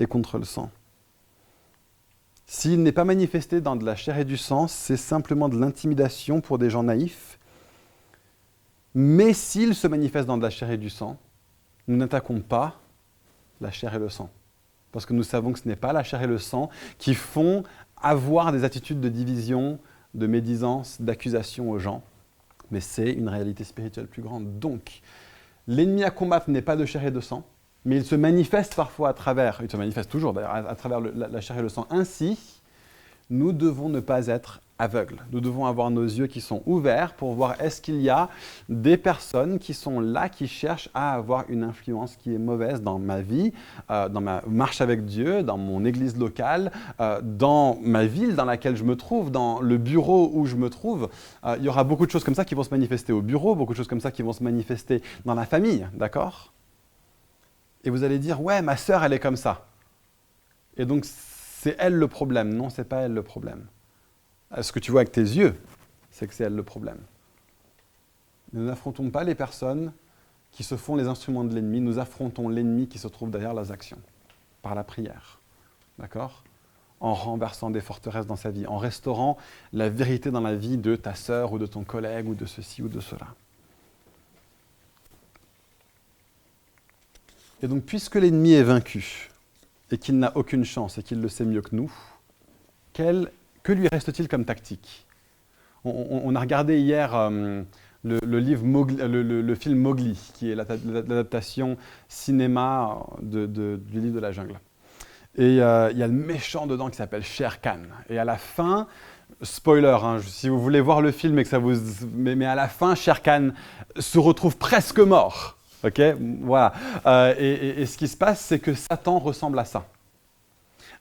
et contre le sang. S'il n'est pas manifesté dans de la chair et du sang, c'est simplement de l'intimidation pour des gens naïfs. Mais s'il se manifeste dans de la chair et du sang, nous n'attaquons pas la chair et le sang. Parce que nous savons que ce n'est pas la chair et le sang qui font avoir des attitudes de division, de médisance, d'accusation aux gens. Mais c'est une réalité spirituelle plus grande. Donc, l'ennemi à combattre n'est pas de chair et de sang, mais il se manifeste parfois à travers, il se manifeste toujours d'ailleurs, à travers la chair et le sang. Ainsi, nous devons ne pas être aveugles. Nous devons avoir nos yeux qui sont ouverts pour voir est-ce qu'il y a des personnes qui sont là, qui cherchent à avoir une influence qui est mauvaise dans ma vie, dans ma marche avec Dieu, dans mon église locale, dans ma ville dans laquelle je me trouve, dans le bureau où je me trouve. Il y aura beaucoup de choses comme ça qui vont se manifester au bureau, beaucoup de choses comme ça qui vont se manifester dans la famille, d'accord ? Et vous allez dire, ouais, ma sœur, elle est comme ça. Et donc, c'est elle le problème. Non, c'est pas elle le problème. Ce que tu vois avec tes yeux, c'est que c'est elle le problème. Nous n'affrontons pas les personnes qui se font les instruments de l'ennemi, nous affrontons l'ennemi qui se trouve derrière leurs actions, par la prière. D'accord ? En renversant des forteresses dans sa vie, en restaurant la vérité dans la vie de ta sœur ou de ton collègue ou de ceci ou de cela. Et donc, puisque l'ennemi est vaincu et qu'il n'a aucune chance et qu'il le sait mieux que nous, que lui reste-t-il comme tactique ? On a regardé hier le film Mowgli, qui est l'adaptation cinéma du livre de la jungle. Et il y a le méchant dedans qui s'appelle Shere Khan. Et à la fin, spoiler, si vous voulez voir le film et que ça vous... Mais à la fin, Shere Khan se retrouve presque mort. Ok, voilà. Et ce qui se passe, c'est que Satan ressemble à ça.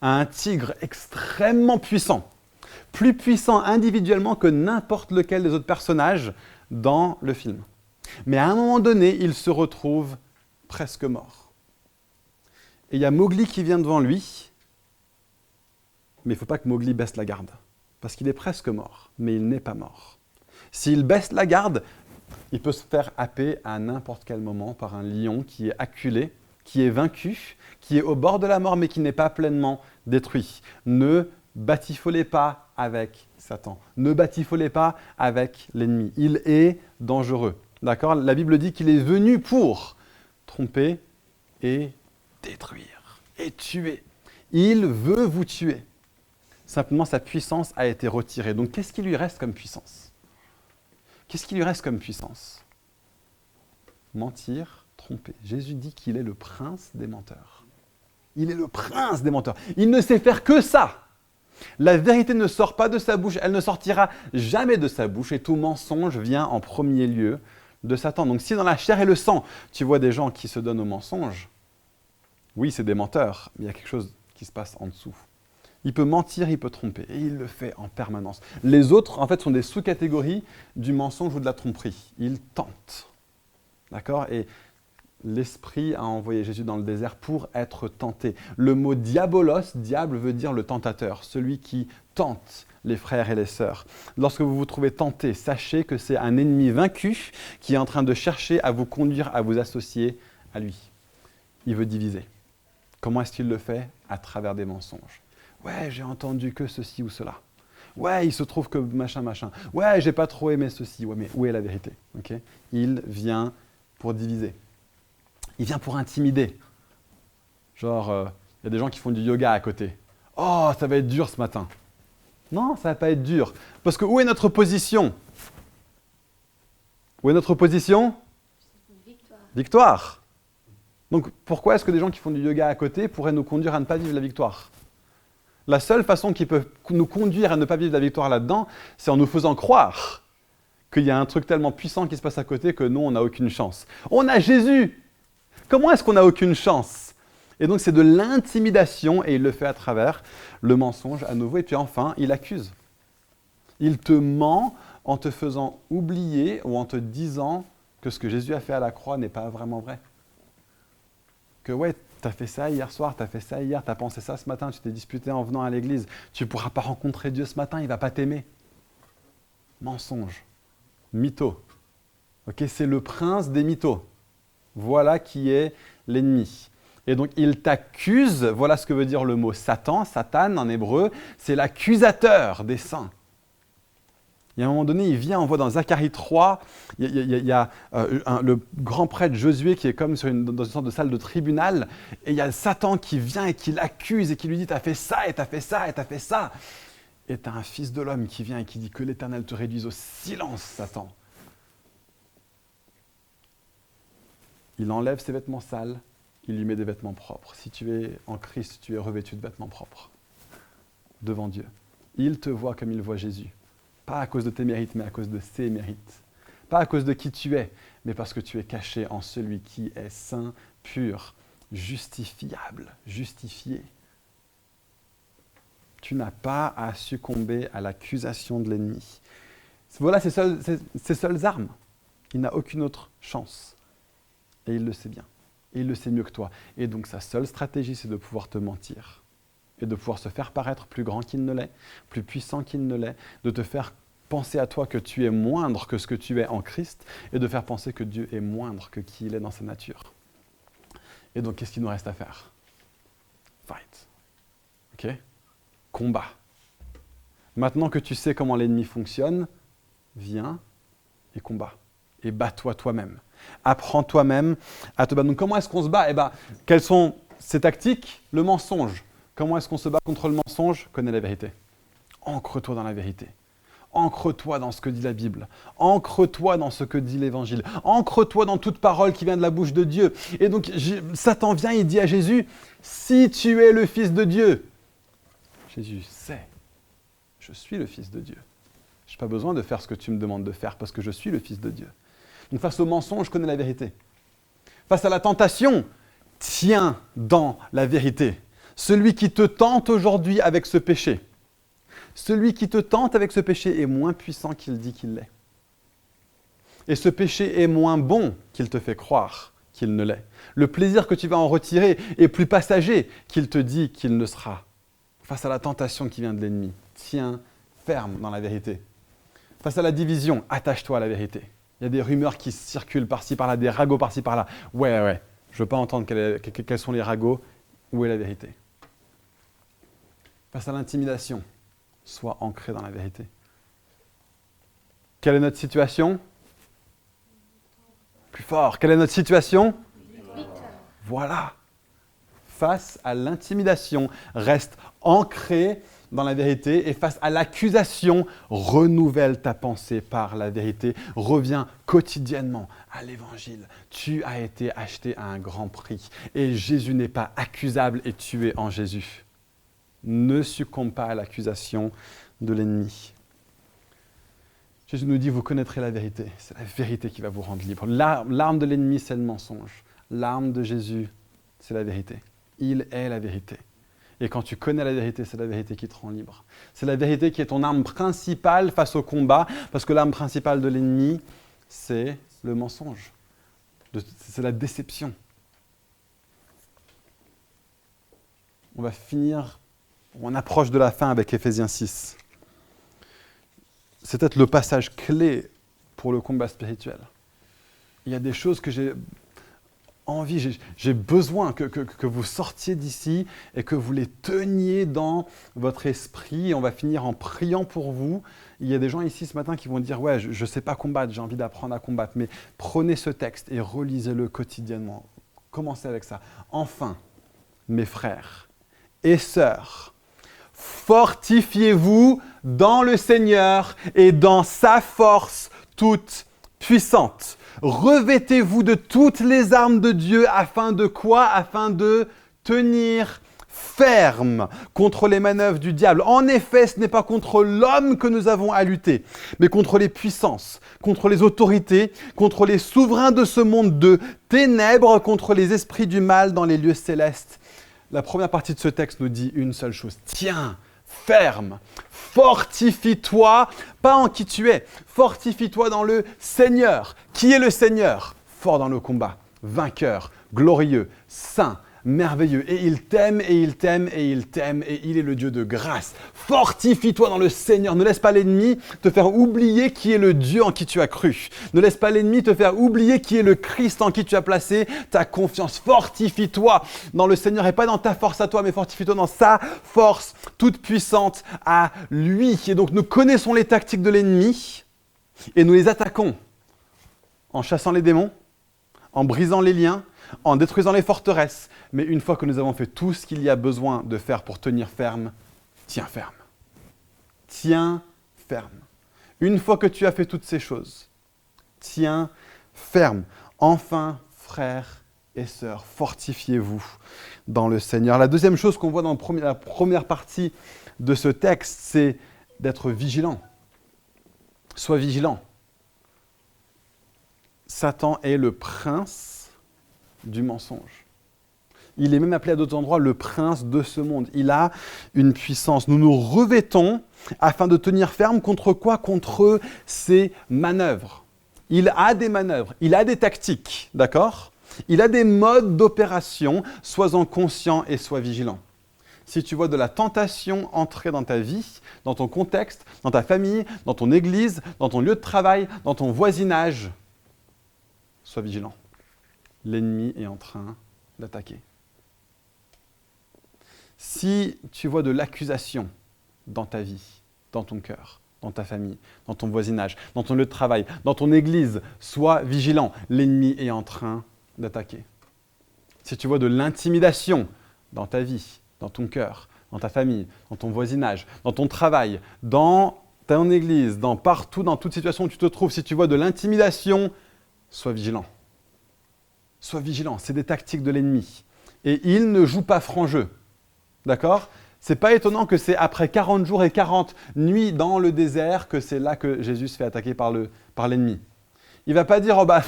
À un tigre extrêmement puissant. Plus puissant individuellement que n'importe lequel des autres personnages dans le film. Mais à un moment donné, il se retrouve presque mort. Et il y a Mowgli qui vient devant lui, mais il ne faut pas que Mowgli baisse la garde, parce qu'il est presque mort, mais il n'est pas mort. S'il baisse la garde, il peut se faire happer à n'importe quel moment par un lion qui est acculé, qui est vaincu, qui est au bord de la mort, mais qui n'est pas pleinement détruit. Ne batifolez pas avec Satan. Ne batifolez pas avec l'ennemi. Il est dangereux. D'accord ? La Bible dit qu'il est venu pour tromper et détruire et tuer. Il veut vous tuer. Simplement, sa puissance a été retirée. Donc, qu'est-ce qui lui reste comme puissance ? Qu'est-ce qui lui reste comme puissance ? Mentir, tromper. Jésus dit qu'il est le prince des menteurs. Il est le prince des menteurs. Il ne sait faire que ça. La vérité ne sort pas de sa bouche, elle ne sortira jamais de sa bouche et tout mensonge vient en premier lieu de Satan. Donc si dans la chair et le sang, tu vois des gens qui se donnent au mensonge, oui, c'est des menteurs, mais il y a quelque chose qui se passe en dessous. Il peut mentir, il peut tromper, et il le fait en permanence. Les autres, en fait, sont des sous-catégories du mensonge ou de la tromperie. Ils tentent. D'accord ? Et l'Esprit a envoyé Jésus dans le désert pour être tenté. Le mot diabolos, diable, veut dire le tentateur, celui qui tente les frères et les sœurs. Lorsque vous vous trouvez tenté, sachez que c'est un ennemi vaincu qui est en train de chercher à vous conduire à vous associer à lui. Il veut diviser. Comment est-ce qu'il le fait ? À travers des mensonges. Ouais, j'ai entendu que ceci ou cela. Ouais, il se trouve que machin. Ouais, j'ai pas trop aimé ceci. Ouais, mais où est la vérité ? Okay ? Il vient pour diviser. Il vient pour intimider. Genre, il y a des gens qui font du yoga à côté. Oh, ça va être dur ce matin. Non, ça va pas être dur. Parce que où est notre position ? Où est notre position ? Victoire. Donc pourquoi est-ce que des gens qui font du yoga à côté pourraient nous conduire à ne pas vivre la victoire ? La seule façon qui peut nous conduire à ne pas vivre la victoire là-dedans, c'est en nous faisant croire qu'il y a un truc tellement puissant qui se passe à côté que nous, on n'a aucune chance. On a Jésus ! Comment est-ce qu'on n'a aucune chance ? Et donc, c'est de l'intimidation, et il le fait à travers le mensonge à nouveau. Et puis enfin, il accuse. Il te ment en te faisant oublier ou en te disant que ce que Jésus a fait à la croix n'est pas vraiment vrai. Que ouais, tu as fait ça hier soir, tu as fait ça hier, tu as pensé ça ce matin, tu t'es disputé en venant à l'église, tu ne pourras pas rencontrer Dieu ce matin, il ne va pas t'aimer. Mensonge. Mytho. Okay, c'est le prince des mythos. Voilà qui est l'ennemi. Et donc, il t'accuse, voilà ce que veut dire le mot Satan, Satan en hébreu, c'est l'accusateur des saints. Et à un moment donné, il vient, on voit dans Zacharie 3, il y a le grand prêtre Josué qui est comme dans une sorte de salle de tribunal, et il y a Satan qui vient et qui l'accuse et qui lui dit « t'as fait ça, et t'as fait ça, et t'as fait ça ». Et t'as un fils de l'homme qui vient et qui dit que l'Éternel te réduise au silence, Satan. Il enlève ses vêtements sales, il lui met des vêtements propres. Si tu es en Christ, tu es revêtu de vêtements propres devant Dieu. Il te voit comme il voit Jésus. Pas à cause de tes mérites, mais à cause de ses mérites. Pas à cause de qui tu es, mais parce que tu es caché en celui qui est saint, pur, justifiable, justifié. Tu n'as pas à succomber à l'accusation de l'ennemi. Voilà ses seules armes. Il n'a aucune autre chance. Et il le sait bien. Et il le sait mieux que toi. Et donc sa seule stratégie, c'est de pouvoir te mentir. Et de pouvoir se faire paraître plus grand qu'il ne l'est, plus puissant qu'il ne l'est, de te faire penser à toi que tu es moindre que ce que tu es en Christ, et de faire penser que Dieu est moindre que qui il est dans sa nature. Et donc, qu'est-ce qu'il nous reste à faire? Fight. Ok? Combat. Maintenant que tu sais comment l'ennemi fonctionne, viens et combat. Et bats-toi toi-même. Apprends toi-même à te battre. Donc, comment est-ce qu'on se bat? Eh bien, quelles sont ces tactiques? Le mensonge. Comment est-ce qu'on se bat contre le mensonge? Connais la vérité. Ancre-toi dans la vérité. Ancre-toi dans ce que dit la Bible. Ancre-toi dans ce que dit l'Évangile. Ancre-toi dans toute parole qui vient de la bouche de Dieu. Et donc, Satan vient et dit à Jésus, « Si tu es le Fils de Dieu », Jésus sait, je suis le Fils de Dieu. Je n'ai pas besoin de faire ce que tu me demandes de faire parce que je suis le Fils de Dieu. Donc, face au mensonge, je connais la vérité. Face à la tentation, tiens dans la vérité. Celui qui te tente aujourd'hui avec ce péché, celui qui te tente avec ce péché est moins puissant qu'il dit qu'il l'est. Et ce péché est moins bon qu'il te fait croire qu'il ne l'est. Le plaisir que tu vas en retirer est plus passager qu'il te dit qu'il ne sera. Face à la tentation qui vient de l'ennemi, tiens ferme dans la vérité. Face à la division, attache-toi à la vérité. Il y a des rumeurs qui circulent par-ci, par-là, des ragots par-ci, par-là. Ouais, je ne veux pas entendre quels sont les ragots. Où est la vérité? Face à l'intimidation, sois ancré dans la vérité. Quelle est notre situation? Plus fort. Quelle est notre situation? Voilà. Face à l'intimidation, reste ancré dans la vérité et face à l'accusation, renouvelle ta pensée par la vérité. Reviens quotidiennement à l'Évangile. Tu as été acheté à un grand prix et Jésus n'est pas accusable et tu es en Jésus. Ne succombe pas à l'accusation de l'ennemi. Jésus nous dit, vous connaîtrez la vérité. C'est la vérité qui va vous rendre libre. L'arme de l'ennemi, c'est le mensonge. L'arme de Jésus, c'est la vérité. Il est la vérité. Et quand tu connais la vérité, c'est la vérité qui te rend libre. C'est la vérité qui est ton arme principale face au combat, parce que l'arme principale de l'ennemi, c'est le mensonge. C'est la déception. On va finir, on approche de la fin avec Éphésiens 6. C'est peut-être le passage clé pour le combat spirituel. Il y a des choses que j'ai envie, j'ai besoin que vous sortiez d'ici et que vous les teniez dans votre esprit. Et on va finir en priant pour vous. Il y a des gens ici ce matin qui vont dire « Ouais, je ne sais pas combattre, j'ai envie d'apprendre à combattre. » Mais prenez ce texte et relisez-le quotidiennement. Commencez avec ça. Enfin, mes frères et sœurs, fortifiez-vous dans le Seigneur et dans sa force toute puissante. Revêtez-vous de toutes les armes de Dieu afin de quoi? Afin de tenir ferme contre les manœuvres du diable. En effet, ce n'est pas contre l'homme que nous avons à lutter, mais contre les puissances, contre les autorités, contre les souverains de ce monde de ténèbres, contre les esprits du mal dans les lieux célestes. La première partie de ce texte nous dit une seule chose. Tiens ferme, fortifie-toi, pas en qui tu es, fortifie-toi dans le Seigneur. Qui est le Seigneur? Fort dans le combat, vainqueur, glorieux, saint, merveilleux. Et il t'aime, et il t'aime, et il t'aime, et il est le Dieu de grâce. Fortifie-toi dans le Seigneur. Ne laisse pas l'ennemi te faire oublier qui est le Dieu en qui tu as cru. Ne laisse pas l'ennemi te faire oublier qui est le Christ en qui tu as placé ta confiance. Fortifie-toi dans le Seigneur et pas dans ta force à toi, mais fortifie-toi dans sa force toute puissante à lui. Et donc nous connaissons les tactiques de l'ennemi et nous les attaquons en chassant les démons, en brisant les liens, en détruisant les forteresses. Mais une fois que nous avons fait tout ce qu'il y a besoin de faire pour tenir ferme, tiens ferme. Tiens ferme. Une fois que tu as fait toutes ces choses, tiens ferme. Enfin, frères et sœurs, fortifiez-vous dans le Seigneur. La deuxième chose qu'on voit dans la première partie de ce texte, c'est d'être vigilant. Sois vigilant. Satan est le prince du mensonge. Il est même appelé à d'autres endroits le prince de ce monde. Il a une puissance. Nous nous revêtons afin de tenir ferme contre quoi? Contre ses manœuvres. Il a des manœuvres, il a des tactiques, d'accord? Il a des modes d'opération. Sois-en conscient et sois vigilant. Si tu vois de la tentation entrer dans ta vie, dans ton contexte, dans ta famille, dans ton église, dans ton lieu de travail, dans ton voisinage, sois vigilant. L'ennemi est en train d'attaquer. Si tu vois de l'accusation dans ta vie, dans ton cœur, dans ta famille, dans ton voisinage, dans ton lieu de travail, dans ton église, sois vigilant. L'ennemi est en train d'attaquer. Si tu vois de l'intimidation dans ta vie, dans ton cœur, dans ta famille, dans ton voisinage, dans ton travail, dans ton église, partout, dans toute situation où tu te trouves, si tu vois de l'intimidation, sois vigilant. Sois vigilant, c'est des tactiques de l'ennemi. Et il ne joue pas franc jeu. D'accord? C'est pas étonnant que c'est après 40 jours et 40 nuits dans le désert que c'est là que Jésus se fait attaquer par l'ennemi. Il va pas dire, oh bah,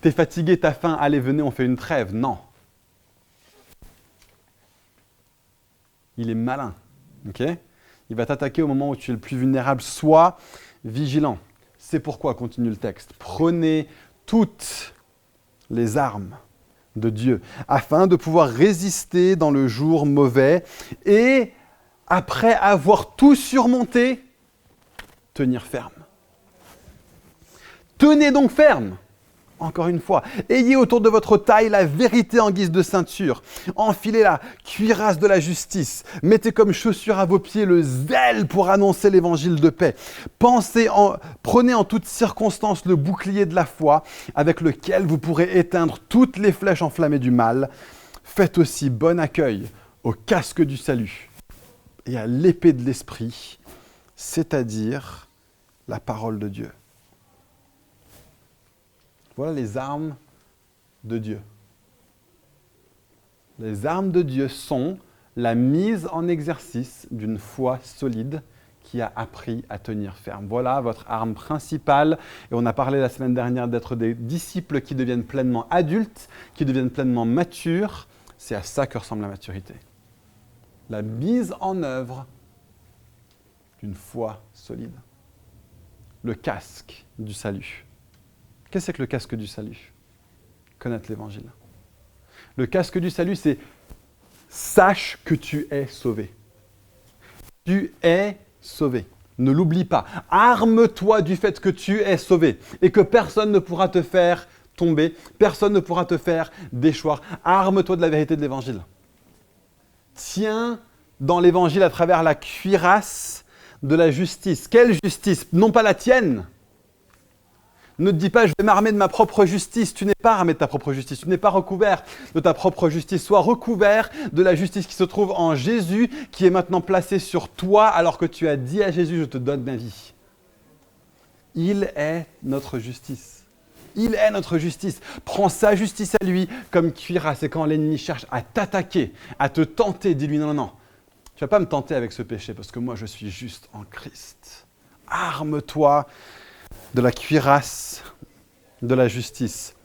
t'es fatigué, t'as faim, allez, venez, on fait une trêve. Non. Il est malin. Okay? Il va t'attaquer au moment où tu es le plus vulnérable. Sois vigilant. C'est pourquoi, continue le texte, prenez toutes les armes de Dieu, afin de pouvoir résister dans le jour mauvais et, après avoir tout surmonté, tenir ferme. Tenez donc ferme, encore une fois. Ayez autour de votre taille la vérité en guise de ceinture. Enfilez la cuirasse de la justice. Mettez comme chaussure à vos pieds le zèle pour annoncer l'évangile de paix. Prenez en toutes circonstances le bouclier de la foi, avec lequel vous pourrez éteindre toutes les flèches enflammées du mal. Faites aussi bon accueil au casque du salut et à l'épée de l'esprit, c'est-à-dire la parole de Dieu. Voilà les armes de Dieu. Les armes de Dieu sont la mise en exercice d'une foi solide qui a appris à tenir ferme. Voilà votre arme principale. Et on a parlé la semaine dernière d'être des disciples qui deviennent pleinement adultes, qui deviennent pleinement matures. C'est à ça que ressemble la maturité. La mise en œuvre d'une foi solide. Le casque du salut. Qu'est-ce que c'est que le casque du salut? Connaître l'Évangile. Le casque du salut, c'est « sache que tu es sauvé ». Tu es sauvé. Ne l'oublie pas. Arme-toi du fait que tu es sauvé et que personne ne pourra te faire tomber, personne ne pourra te faire déchoir. Arme-toi de la vérité de l'Évangile. Tiens dans l'Évangile à travers la cuirasse de la justice. Quelle justice? Non pas la tienne. Ne te dis pas, je vais m'armer de ma propre justice. Tu n'es pas armé de ta propre justice. Tu n'es pas recouvert de ta propre justice. Sois recouvert de la justice qui se trouve en Jésus, qui est maintenant placée sur toi, alors que tu as dit à Jésus, je te donne ma vie. Il est notre justice. Il est notre justice. Prends sa justice à lui comme cuirasse. Et quand l'ennemi cherche à t'attaquer, à te tenter, dis-lui non, non, non. Tu ne vas pas me tenter avec ce péché parce que moi, je suis juste en Christ. Arme-toi de la cuirasse de la justice.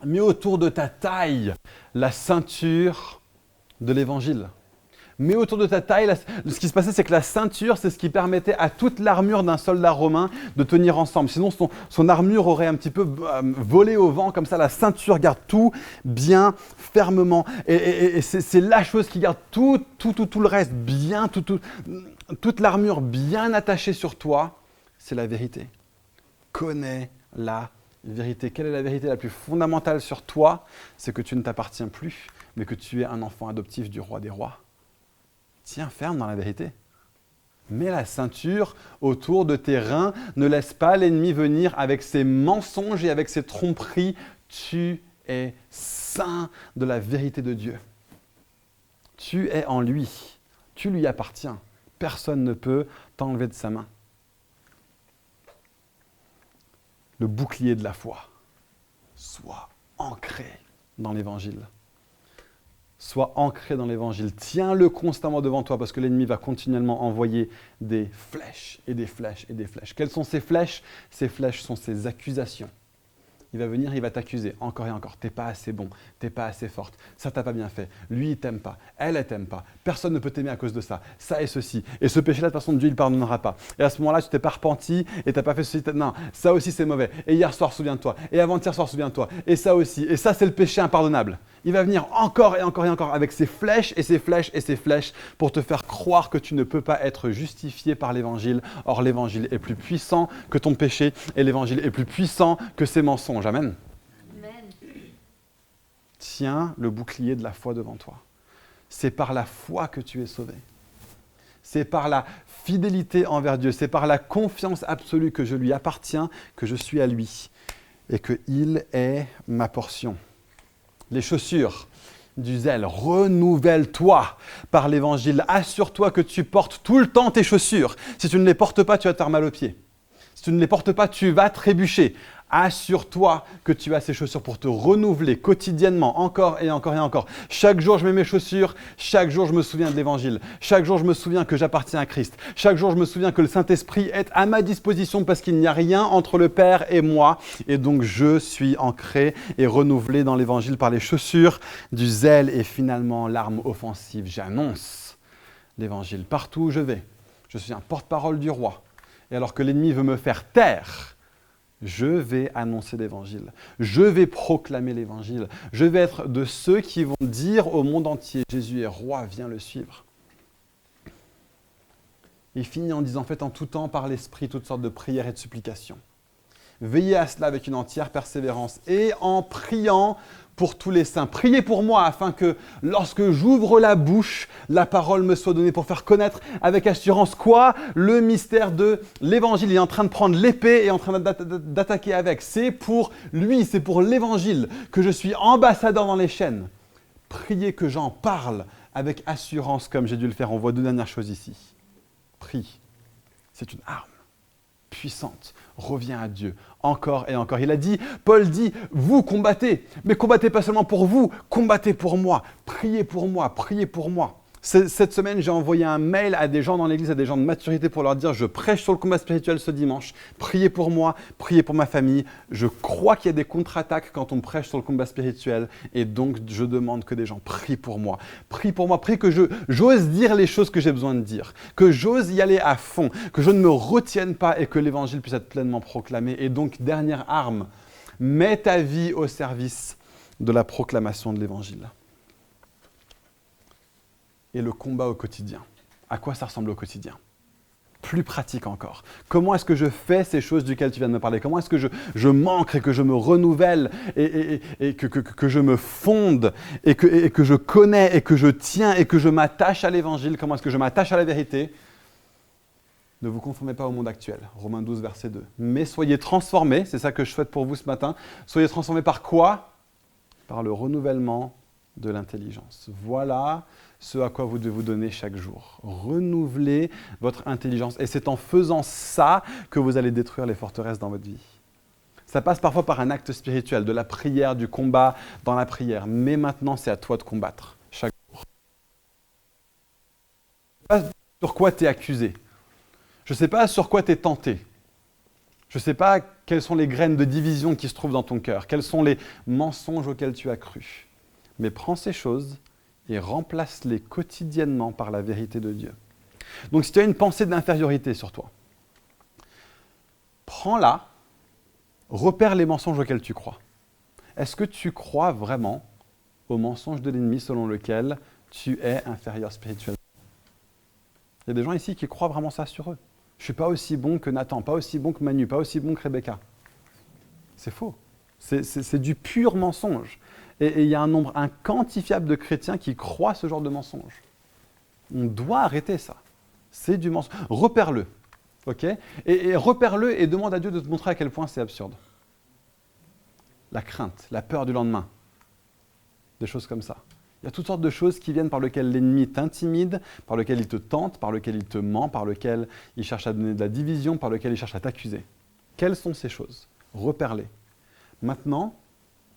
Mets autour de ta taille la ceinture de l'Évangile. Mets autour de ta taille, ce qui se passait, c'est que la ceinture, c'est ce qui permettait à toute l'armure d'un soldat romain de tenir ensemble. Sinon, son armure aurait un petit peu volé au vent, comme ça, la ceinture garde tout bien fermement. Et c'est la chose qui garde tout le reste bien, toute l'armure bien attachée sur toi, c'est la vérité. Connais la vérité. Quelle est la vérité la plus fondamentale sur toi? C'est que tu ne t'appartiens plus, mais que tu es un enfant adoptif du roi des rois. Tiens ferme dans la vérité. Mets la ceinture autour de tes reins. Ne laisse pas l'ennemi venir avec ses mensonges et avec ses tromperies. Tu es saint de la vérité de Dieu. Tu es en lui. Tu lui appartiens. Personne ne peut t'enlever de sa main. Le bouclier de la foi. Sois ancré dans l'Évangile. Sois ancré dans l'évangile. Tiens-le constamment devant toi parce que l'ennemi va continuellement envoyer des flèches et des flèches et des flèches. Quelles sont ces flèches? Ces flèches sont ces accusations. Il va venir, il va t'accuser encore et encore. T'es pas assez bon, t'es pas assez forte, ça t'a pas bien fait. Lui, il t'aime pas, elle t'aime pas. Personne ne peut t'aimer à cause de ça. Ça et ceci. Et ce péché-là, de toute façon, Dieu, il pardonnera pas. Et à ce moment-là, tu t'es pas repenti et t'as pas fait ceci. Non, ça aussi, c'est mauvais. Et hier soir, souviens-toi. Et avant-hier soir, souviens-toi. Et ça aussi. Et ça, c'est le péché impardonnable. Il va venir encore et encore et encore avec ses flèches et ses flèches et ses flèches pour te faire croire que tu ne peux pas être justifié par l'évangile. Or, l'évangile est plus puissant que ton péché et l'évangile est plus puissant que ses mensonges. Amen. Amen. Tiens le bouclier de la foi devant toi. C'est par la foi que tu es sauvé. C'est par la fidélité envers Dieu. C'est par la confiance absolue que je lui appartiens, que je suis à lui et qu'il est ma portion. Les chaussures du zèle, renouvelle-toi par l'évangile. Assure-toi que tu portes tout le temps tes chaussures. Si tu ne les portes pas, tu vas te faire mal aux pieds. Si tu ne les portes pas, tu vas trébucher. Assure-toi que tu as ces chaussures pour te renouveler quotidiennement, encore et encore et encore. Chaque jour, je mets mes chaussures. Chaque jour, je me souviens de l'Évangile. Chaque jour, je me souviens que j'appartiens à Christ. Chaque jour, je me souviens que le Saint-Esprit est à ma disposition parce qu'il n'y a rien entre le Père et moi. Et donc, je suis ancré et renouvelé dans l'Évangile par les chaussures du zèle et finalement l'arme offensive. J'annonce l'Évangile partout où je vais. Je suis un porte-parole du roi. Et alors que l'ennemi veut me faire taire, je vais annoncer l'Évangile. Je vais proclamer l'Évangile. Je vais être de ceux qui vont dire au monde entier, Jésus est roi, viens le suivre. Il finit en disant, faites en tout temps par l'Esprit toutes sortes de prières et de supplications. Veillez à cela avec une entière persévérance et en priant pour tous les saints. Priez pour moi afin que lorsque j'ouvre la bouche, la parole me soit donnée pour faire connaître avec assurance quoi? Le mystère de l'Évangile. Il est en train de prendre l'épée et en train d'attaquer avec. C'est pour lui, c'est pour l'Évangile que je suis ambassadeur dans les chaînes. Priez que j'en parle avec assurance comme j'ai dû le faire. On voit deux dernières choses ici. Prie, c'est une arme puissante. Reviens à Dieu, encore et encore. Il a dit, Paul dit, vous combattez, mais combattez pas seulement pour vous, combattez pour moi, priez pour moi, priez pour moi. Cette semaine, j'ai envoyé un mail à des gens dans l'église, à des gens de maturité pour leur dire, je prêche sur le combat spirituel ce dimanche, priez pour moi, priez pour ma famille. Je crois qu'il y a des contre-attaques quand on prêche sur le combat spirituel et donc je demande que des gens prient pour moi, prient que j'ose dire les choses que j'ai besoin de dire, que j'ose y aller à fond, que je ne me retienne pas et que l'évangile puisse être pleinement proclamé. Et donc, dernière arme, mets ta vie au service de la proclamation de l'évangile. Et le combat au quotidien. À quoi ça ressemble au quotidien? Plus pratique encore. Comment est-ce que je fais ces choses duquel tu viens de me parler? Comment est-ce que je m'ancre et que je me renouvelle et que je me fonde et que je connais et que je tiens et que je m'attache à l'évangile? Comment est-ce que je m'attache à la vérité? Ne vous conformez pas au monde actuel. Romains 12, verset 2. Mais soyez transformés, c'est ça que je souhaite pour vous ce matin. Soyez transformés par quoi? Par le renouvellement de l'intelligence. Voilà ce à quoi vous devez vous donner chaque jour. Renouvelez votre intelligence. Et c'est en faisant ça que vous allez détruire les forteresses dans votre vie. Ça passe parfois par un acte spirituel, de la prière, du combat dans la prière. Mais maintenant, c'est à toi de combattre chaque jour. Je ne sais pas sur quoi tu es accusé. Je ne sais pas sur quoi tu es tenté. Je ne sais pas quelles sont les graines de division qui se trouvent dans ton cœur. Quels sont les mensonges auxquels tu as cru. Mais prends ces choses et remplace-les quotidiennement par la vérité de Dieu. Donc si tu as une pensée d'infériorité sur toi, prends-la, repère les mensonges auxquels tu crois. Est-ce que tu crois vraiment au mensonge de l'ennemi selon lequel tu es inférieur spirituellement? Il y a des gens ici qui croient vraiment ça sur eux. Je ne suis pas aussi bon que Nathan, pas aussi bon que Manu, pas aussi bon que Rebecca. C'est faux. C'est du pur mensonge. Et il y a un nombre inquantifiable de chrétiens qui croient ce genre de mensonge. On doit arrêter ça. C'est du mensonge. Repère-le. Okay? Et repère-le et demande à Dieu de te montrer à quel point c'est absurde. La crainte, la peur du lendemain. Des choses comme ça. Il y a toutes sortes de choses qui viennent par lesquelles l'ennemi t'intimide, par lesquelles il te tente, par lesquelles il te ment, par lesquelles il cherche à donner de la division, par lesquelles il cherche à t'accuser. Quelles sont ces choses? Repère-les. Maintenant,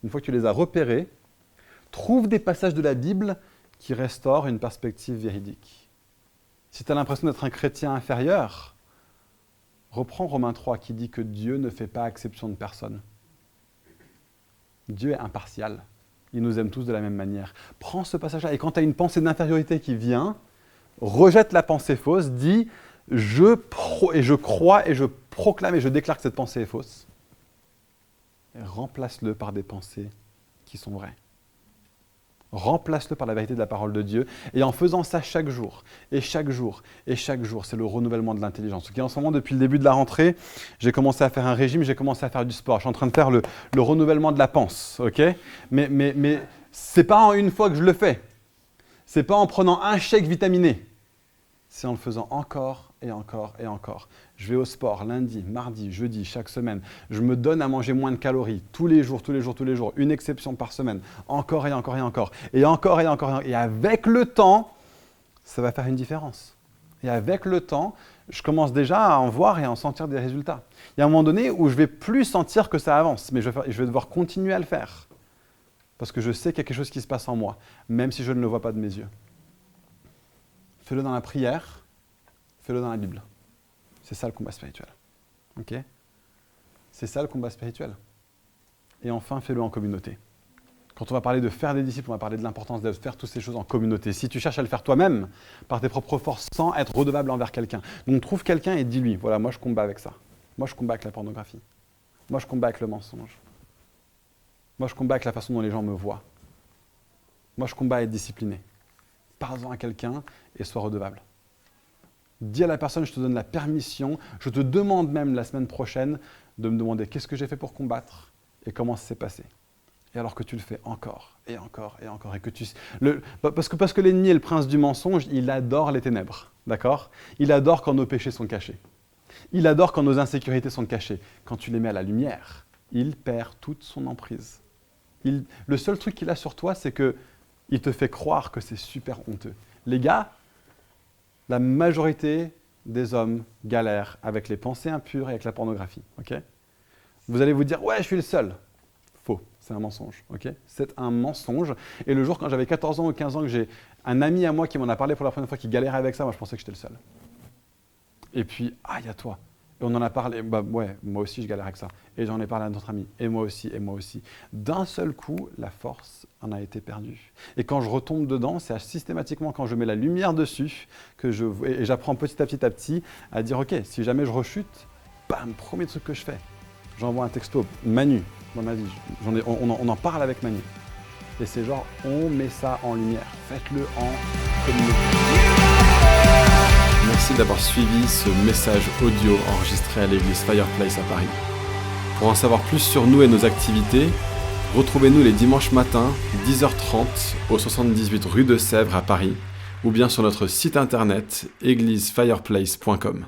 une fois que tu les as repérés, trouve des passages de la Bible qui restaure une perspective véridique. Si tu as l'impression d'être un chrétien inférieur, reprends Romains 3 qui dit que Dieu ne fait pas exception de personne. Dieu est impartial. Il nous aime tous de la même manière. Prends ce passage-là et quand tu as une pensée d'infériorité qui vient, rejette la pensée fausse, dis « je crois et je proclame et je déclare que cette pensée est fausse ». Remplace-le par des pensées qui sont vraies. Remplace-le par la vérité de la parole de Dieu. Et en faisant ça chaque jour, et chaque jour, et chaque jour, c'est le renouvellement de l'intelligence. En ce moment, depuis le début de la rentrée, j'ai commencé à faire un régime, j'ai commencé à faire du sport. Je suis en train de faire le renouvellement de la pensée, ok ? Mais ce n'est pas en une fois que je le fais. Ce n'est pas en prenant un shake vitaminé. C'est en le faisant encore et encore et encore. Je vais au sport lundi, mardi, jeudi, chaque semaine. Je me donne à manger moins de calories tous les jours, une exception par semaine. Encore et encore et encore. Et encore et encore et encore. Et avec le temps, ça va faire une différence. Et avec le temps, je commence déjà à en voir et à en sentir des résultats. Il y a un moment donné où je ne vais plus sentir que ça avance, mais je vais devoir continuer à le faire. Parce que je sais qu'il y a quelque chose qui se passe en moi, même si je ne le vois pas de mes yeux. Fais-le dans la prière, fais-le dans la Bible. C'est ça le combat spirituel. Ok ? C'est ça le combat spirituel. Et enfin, fais-le en communauté. Quand on va parler de faire des disciples, on va parler de l'importance de faire toutes ces choses en communauté. Si tu cherches à le faire toi-même, par tes propres forces, sans être redevable envers quelqu'un, donc trouve quelqu'un et dis-lui, voilà, moi je combats avec ça. Moi je combats avec la pornographie. Moi je combats avec le mensonge. Moi je combats avec la façon dont les gens me voient. Moi je combats à être discipliné. Parle-en à quelqu'un et sois redevable. Dis à la personne, je te donne la permission, je te demande même la semaine prochaine de me demander qu'est-ce que j'ai fait pour combattre et comment ça s'est passé. Et alors que tu le fais encore et encore et encore. Et que parce que l'ennemi est le prince du mensonge, il adore les ténèbres, d'accord ? Il adore quand nos péchés sont cachés. Il adore quand nos insécurités sont cachées. Quand tu les mets à la lumière, il perd toute son emprise. Le seul truc qu'il a sur toi, c'est qu'il te fait croire que c'est super honteux. Les gars, la majorité des hommes galèrent avec les pensées impures et avec la pornographie. Okay ? Vous allez vous dire « ouais, je suis le seul ». Faux, c'est un mensonge. Okay ? C'est un mensonge. Et le jour, quand j'avais 14 ans ou 15 ans, que j'ai un ami à moi qui m'en a parlé pour la première fois, qui galérait avec ça, moi je pensais que j'étais le seul. Et puis, il y a toi. Et on en a parlé, ouais, moi aussi je galère avec ça. Et j'en ai parlé à notre ami, et moi aussi, et moi aussi. D'un seul coup, la force en a été perdue. Et quand je retombe dedans, c'est systématiquement quand je mets la lumière dessus, et j'apprends petit à petit à dire, ok, si jamais je rechute, bam, premier truc que je fais, j'envoie un texto, Manu, dans ma vie, on en parle avec Manu. Et c'est genre, on met ça en lumière, faites-le en communauté. Merci d'avoir suivi ce message audio enregistré à l'église Fireplace à Paris. Pour en savoir plus sur nous et nos activités, retrouvez-nous les dimanches matins, 10h30, au 78 rue de Sèvres à Paris, ou bien sur notre site internet églisefireplace.com.